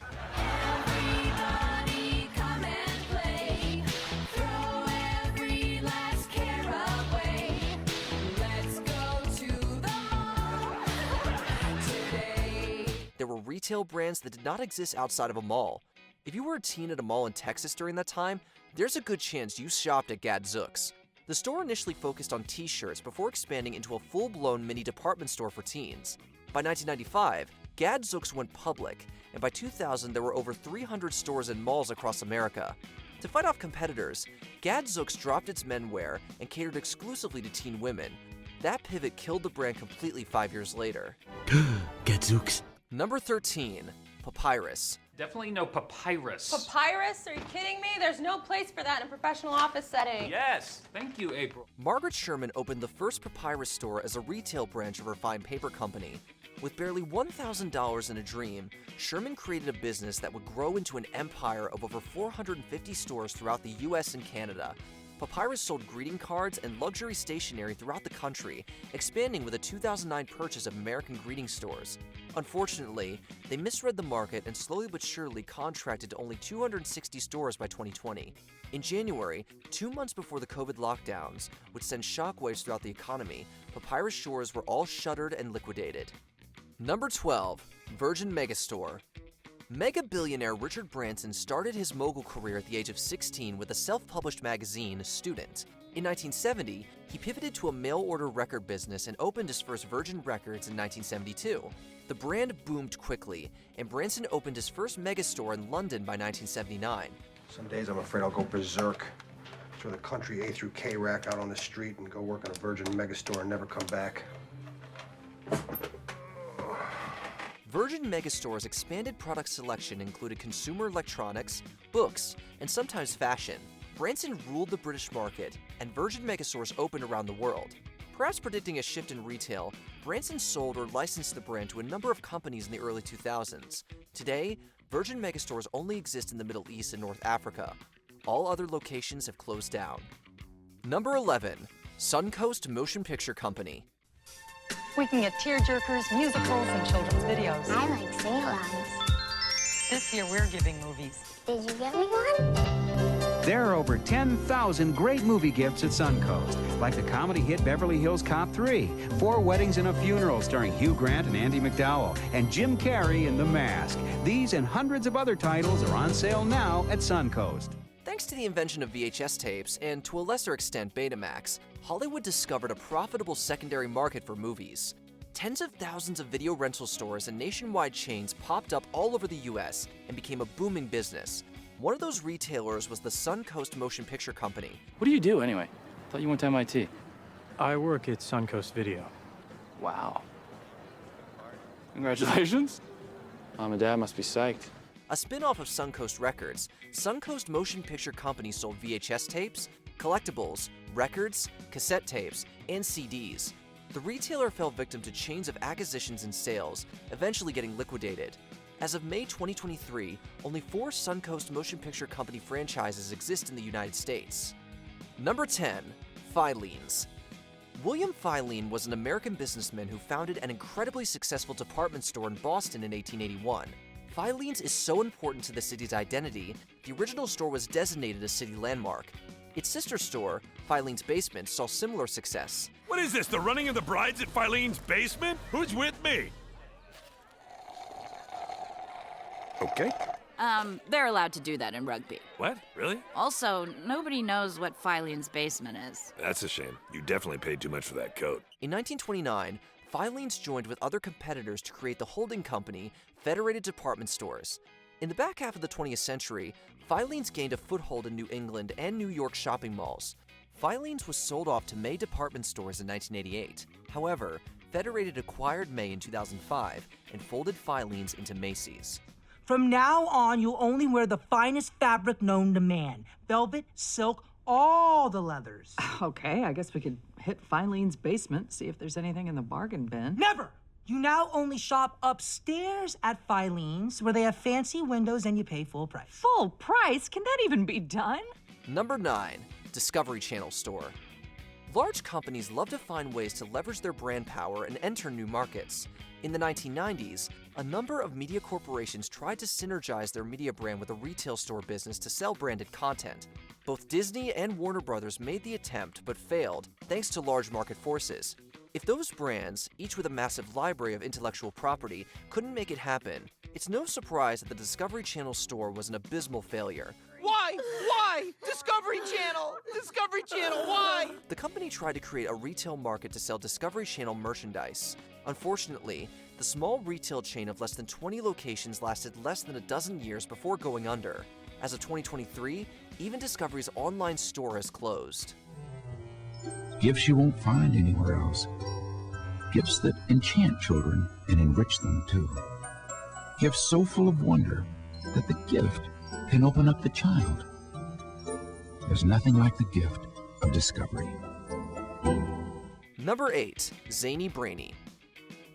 There were retail brands that did not exist outside of a mall. If you were a teen at a mall in Texas during that time, there's a good chance you shopped at Gadzooks. The store initially focused on t-shirts before expanding into a full-blown mini department store for teens. By 1995, Gadzooks went public, and by 2000 there were over 300 stores and malls across America. To fight off competitors, Gadzooks dropped its menwear and catered exclusively to teen women. That pivot killed the brand completely 5 years later. Gadzooks. Number 13, Papyrus. Definitely no papyrus. Papyrus? Are you kidding me? There's no place for that in a professional office setting. Yes, thank you, April. Margaret Sherman opened the first papyrus store as a retail branch of her fine paper company. With barely $1,000 in a dream, Sherman created a business that would grow into an empire of over 450 stores throughout the US and Canada. Papyrus sold greeting cards and luxury stationery throughout the country, expanding with a 2009 purchase of American Greeting Stores. Unfortunately, they misread the market and slowly but surely contracted to only 260 stores by 2020. In January, 2 months before the COVID lockdowns, which sent shockwaves throughout the economy, Papyrus stores were all shuttered and liquidated. Number 12, Virgin Megastore. Mega billionaire Richard Branson started his mogul career at the age of 16 with a self-published magazine, Student. In 1970, he pivoted to a mail-order record business and opened his first Virgin Records in 1972. The brand boomed quickly, and Branson opened his first megastore in London by 1979. Some days I'm afraid I'll go berserk. Throw the country A through K rack out on the street and go work in a Virgin megastore and never come back. Virgin Megastore's expanded product selection included consumer electronics, books, and sometimes fashion. Branson ruled the British market, and Virgin Megastores opened around the world. Perhaps predicting a shift in retail, Branson sold or licensed the brand to a number of companies in the early 2000s. Today, Virgin Megastores only exist in the Middle East and North Africa. All other locations have closed down. Number 11. Suncoast Motion Picture Company. We can get tearjerkers, musicals, and children's videos. I like sing-alongs. This year we're giving movies. Did you get me one? There are over 10,000 great movie gifts at Suncoast, like the comedy hit Beverly Hills Cop 3, 4 Weddings and a Funeral starring Hugh Grant and Andy McDowell, and Jim Carrey in The Mask. These and hundreds of other titles are on sale now at Suncoast. Thanks to the invention of VHS tapes, and to a lesser extent Betamax, Hollywood discovered a profitable secondary market for movies. Tens of thousands of video rental stores and nationwide chains popped up all over the US and became a booming business. One of those retailers was the Suncoast Motion Picture Company. What do you do anyway? Thought you went to MIT. I work at Suncoast Video. Wow. Congratulations. Mom and Dad must be psyched. A spin-off of Suncoast Records, Suncoast Motion Picture Company sold VHS tapes, collectibles, records, cassette tapes, and CDs. The retailer fell victim to chains of acquisitions and sales, eventually getting liquidated. As of May 2023, only 4 Suncoast Motion Picture Company franchises exist in the United States. Number 10. Filene's. William Filene was an American businessman who founded an incredibly successful department store in Boston in 1881. Filene's is so important to the city's identity, the original store was designated a city landmark. Its sister store, Filene's Basement, saw similar success. What is this, the running of the brides at Filene's Basement? Who's with me? Okay. They're allowed to do that in rugby. What? Really? Also, nobody knows what Filene's Basement is. That's a shame. You definitely paid too much for that coat. In 1929, Filene's joined with other competitors to create the holding company, Federated Department Stores. In the back half of the 20th century, Filene's gained a foothold in New England and New York shopping malls. Filene's was sold off to May Department Stores in 1988. However, Federated acquired May in 2005 and folded Filene's into Macy's. From now on, you'll only wear the finest fabric known to man. Velvet, silk, all the leathers. Okay, I guess we could hit Filene's Basement, see if there's anything in the bargain bin. Never! You now only shop upstairs at Filene's, where they have fancy windows and you pay full price. Full price? Can that even be done? Number 9. Discovery Channel Store. Large companies love to find ways to leverage their brand power and enter new markets. In the 1990s, a number of media corporations tried to synergize their media brand with a retail store business to sell branded content. Both Disney and Warner Brothers made the attempt but failed, thanks to large market forces. If those brands, each with a massive library of intellectual property, couldn't make it happen, it's no surprise that the Discovery Channel store was an abysmal failure. Why? Why? Discovery Channel! Discovery Channel, why? The company tried to create a retail market to sell Discovery Channel merchandise. Unfortunately, the small retail chain of less than 20 locations lasted less than a dozen years before going under. As of 2023, even Discovery's online store has closed. Gifts you won't find anywhere else. Gifts that enchant children and enrich them too. Gifts so full of wonder that the gift can open up the child. There's nothing like the gift of discovery. Number 8. Zany Brainy.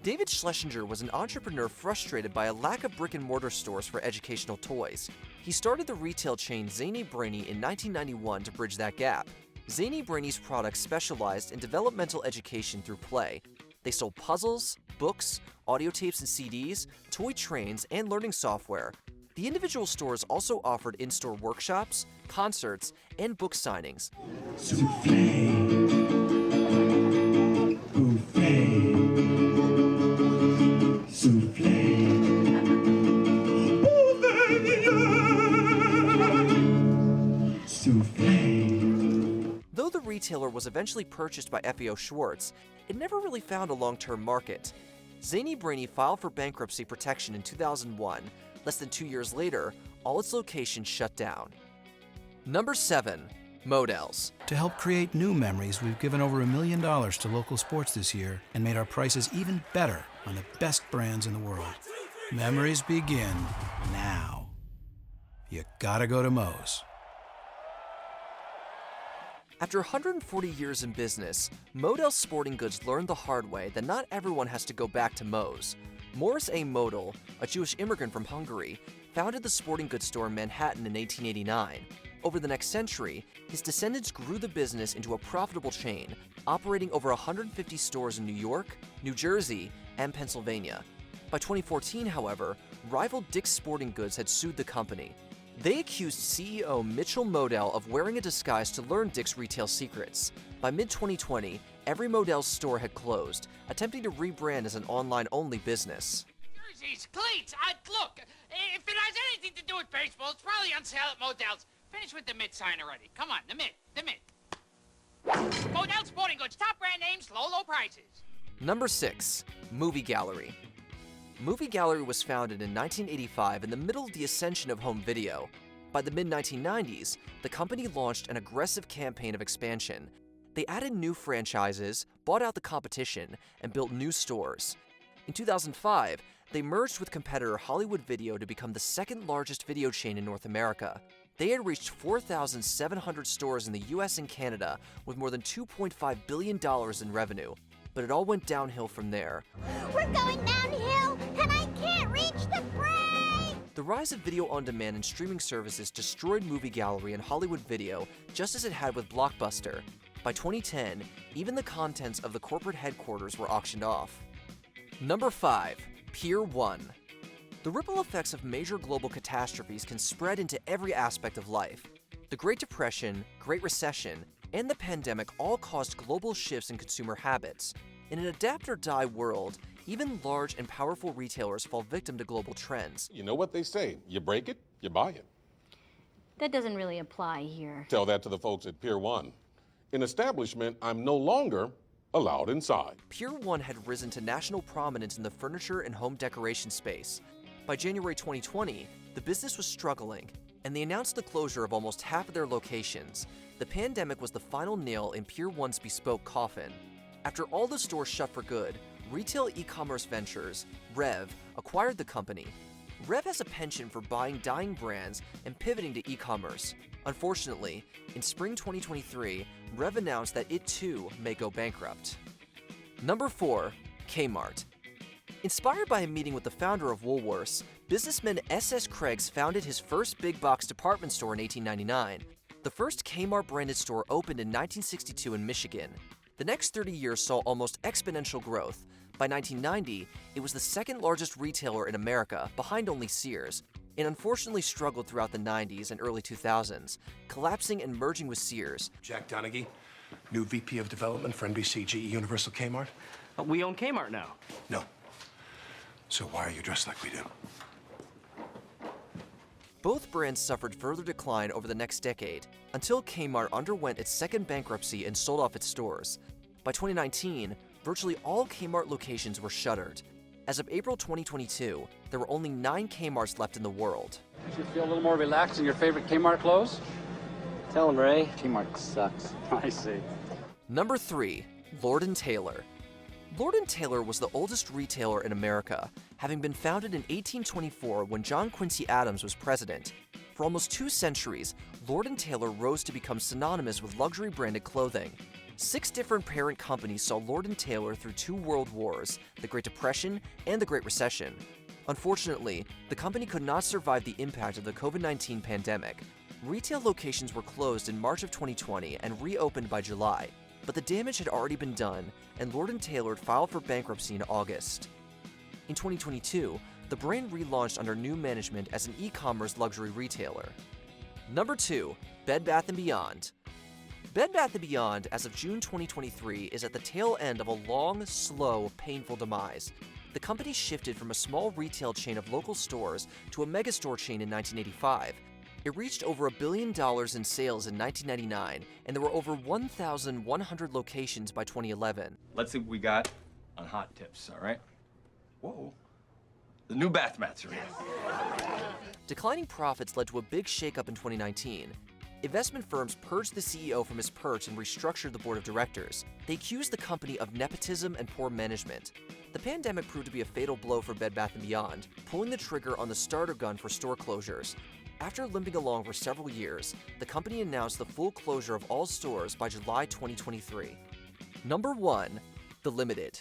David Schlesinger was an entrepreneur frustrated by a lack of brick-and-mortar stores for educational toys. He started the retail chain Zany Brainy in 1991 to bridge that gap. Zany Brainy's products specialized in developmental education through play. They sold puzzles, books, audio tapes and CDs, toy trains, and learning software. The individual stores also offered in-store workshops, concerts, and book signings. Soufflé. Buffet. Soufflé. retailer was eventually purchased by FAO Schwarz, it never really found a long-term market. Zany Brainy filed for bankruptcy protection in 2001. Less than 2 years later, all its locations shut down. Number 7. Models. To help create new memories, we've given over $1 million to local sports this year and made our prices even better on the best brands in the world. Memories begin now. You gotta go to Moe's. After 140 years in business, Model Sporting Goods learned the hard way that not everyone has to go back to Moe's. Morris A. Model, a Jewish immigrant from Hungary, founded the sporting goods store in Manhattan in 1889. Over the next century, his descendants grew the business into a profitable chain, operating over 150 stores in New York, New Jersey, and Pennsylvania. By 2014, however, rival Dick's Sporting Goods had sued the company. They accused CEO Mitchell Modell of wearing a disguise to learn Dick's retail secrets. By mid-2020, every Modell's store had closed, attempting to rebrand as an online-only business. Jerseys, cleats, look, if it has anything to do with baseball, it's probably on sale at Modell's. Finish with the mid sign already. Come on, the mid. Modell Sporting Goods, top brand names, low prices. Number 6. Movie Gallery. Movie Gallery was founded in 1985 in the middle of the ascension of home video. By the mid-1990s, the company launched an aggressive campaign of expansion. They added new franchises, bought out the competition, and built new stores. In 2005, they merged with competitor Hollywood Video to become the second largest video chain in North America. They had reached 4,700 stores in the US and Canada with more than $2.5 billion in revenue. But it all went downhill from there. We're going downhill, and I can't reach the brake! The rise of video on demand and streaming services destroyed Movie Gallery and Hollywood Video, just as it had with Blockbuster. By 2010, even the contents of the corporate headquarters were auctioned off. Number 5. Pier 1. The ripple effects of major global catastrophes can spread into every aspect of life. The Great Depression, Great Recession, and the pandemic all caused global shifts in consumer habits. In an adapt-or-die world, even large and powerful retailers fall victim to global trends. You know what they say, you break it, you buy it. That doesn't really apply here. Tell that to the folks at Pier 1. In establishment, I'm no longer allowed inside. Pier 1 had risen to national prominence in the furniture and home decoration space. By January 2020, the business was struggling, and they announced the closure of almost half of their locations. The pandemic was the final nail in Pier 1's bespoke coffin. After all the stores shut for good, retail e-commerce ventures, Rev, acquired the company. Rev has a penchant for buying dying brands and pivoting to e-commerce. Unfortunately, in spring 2023, Rev announced that it too may go bankrupt. Number 4. Kmart. Inspired by a meeting with the founder of Woolworths, businessman S.S. Craigs founded his first big box department store in 1899. The first Kmart branded store opened in 1962 in Michigan. The next 30 years saw almost exponential growth. By 1990, it was the second largest retailer in America, behind only Sears, and unfortunately struggled throughout the 90s and early 2000s, collapsing and merging with Sears. Jack Donaghy, new VP of Development for NBC GE Universal Kmart. We own Kmart now. No. So why are you dressed like we do? Both brands suffered further decline over the next decade, until Kmart underwent its second bankruptcy and sold off its stores. By 2019, virtually all Kmart locations were shuttered. As of April 2022, there were only 9 Kmarts left in the world. You feel a little more relaxed in your favorite Kmart clothes? Tell him, Ray. Kmart sucks. I see. Number 3. Lord & Taylor. Lord & Taylor was the oldest retailer in America, having been founded in 1824 when John Quincy Adams was president. For almost 2 centuries, Lord & Taylor rose to become synonymous with luxury branded clothing. 6 different parent companies saw Lord & Taylor through 2 world wars, the Great Depression and the Great Recession. Unfortunately, the company could not survive the impact of the COVID-19 pandemic. Retail locations were closed in March of 2020 and reopened by July, but the damage had already been done, and Lord & Taylor filed for bankruptcy in August. In 2022, the brand relaunched under new management as an e-commerce luxury retailer. Number 2. Bed Bath & Beyond. Bed Bath & Beyond, as of June 2023, is at the tail end of a long, slow, painful demise. The company shifted from a small retail chain of local stores to a megastore chain in 1985. It reached over $1 billion in sales in 1999, and there were over 1,100 locations by 2011. Let's see what we got on hot tips, all right? Whoa. The new bath mats are in. Declining profits led to a big shakeup in 2019. Investment firms purged the CEO from his perch and restructured the board of directors. They accused the company of nepotism and poor management. The pandemic proved to be a fatal blow for Bed Bath & Beyond, pulling the trigger on the starter gun for store closures. After limping along for several years, the company announced the full closure of all stores by July 2023. Number 1. The Limited.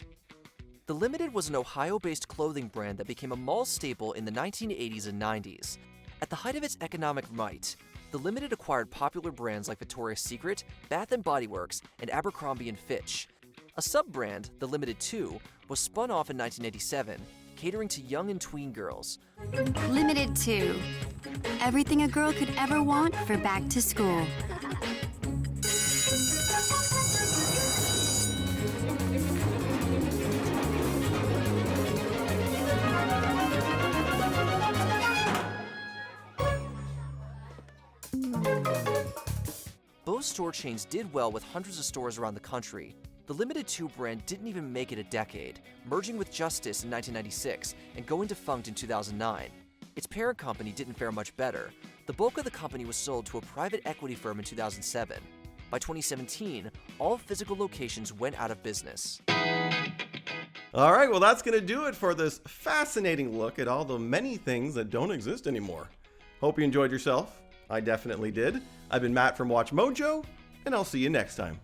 The Limited was an Ohio-based clothing brand that became a mall staple in the 1980s and 90s. At the height of its economic might, The Limited acquired popular brands like Victoria's Secret, Bath & Body Works, and Abercrombie & Fitch. A sub-brand, The Limited 2, was spun off in 1987, catering to young and tween girls. Limited 2. Everything a girl could ever want for back to school. Both store chains did well with hundreds of stores around the country. The Limited 2 brand didn't even make it a decade, merging with Justice in 1996 and going defunct in 2009. Its parent company didn't fare much better. The bulk of the company was sold to a private equity firm in 2007. By 2017, all physical locations went out of business. All right, well, that's going to do it for this fascinating look at all the many things that don't exist anymore. Hope you enjoyed yourself. I definitely did. I've been Matt from MsMojo, and I'll see you next time.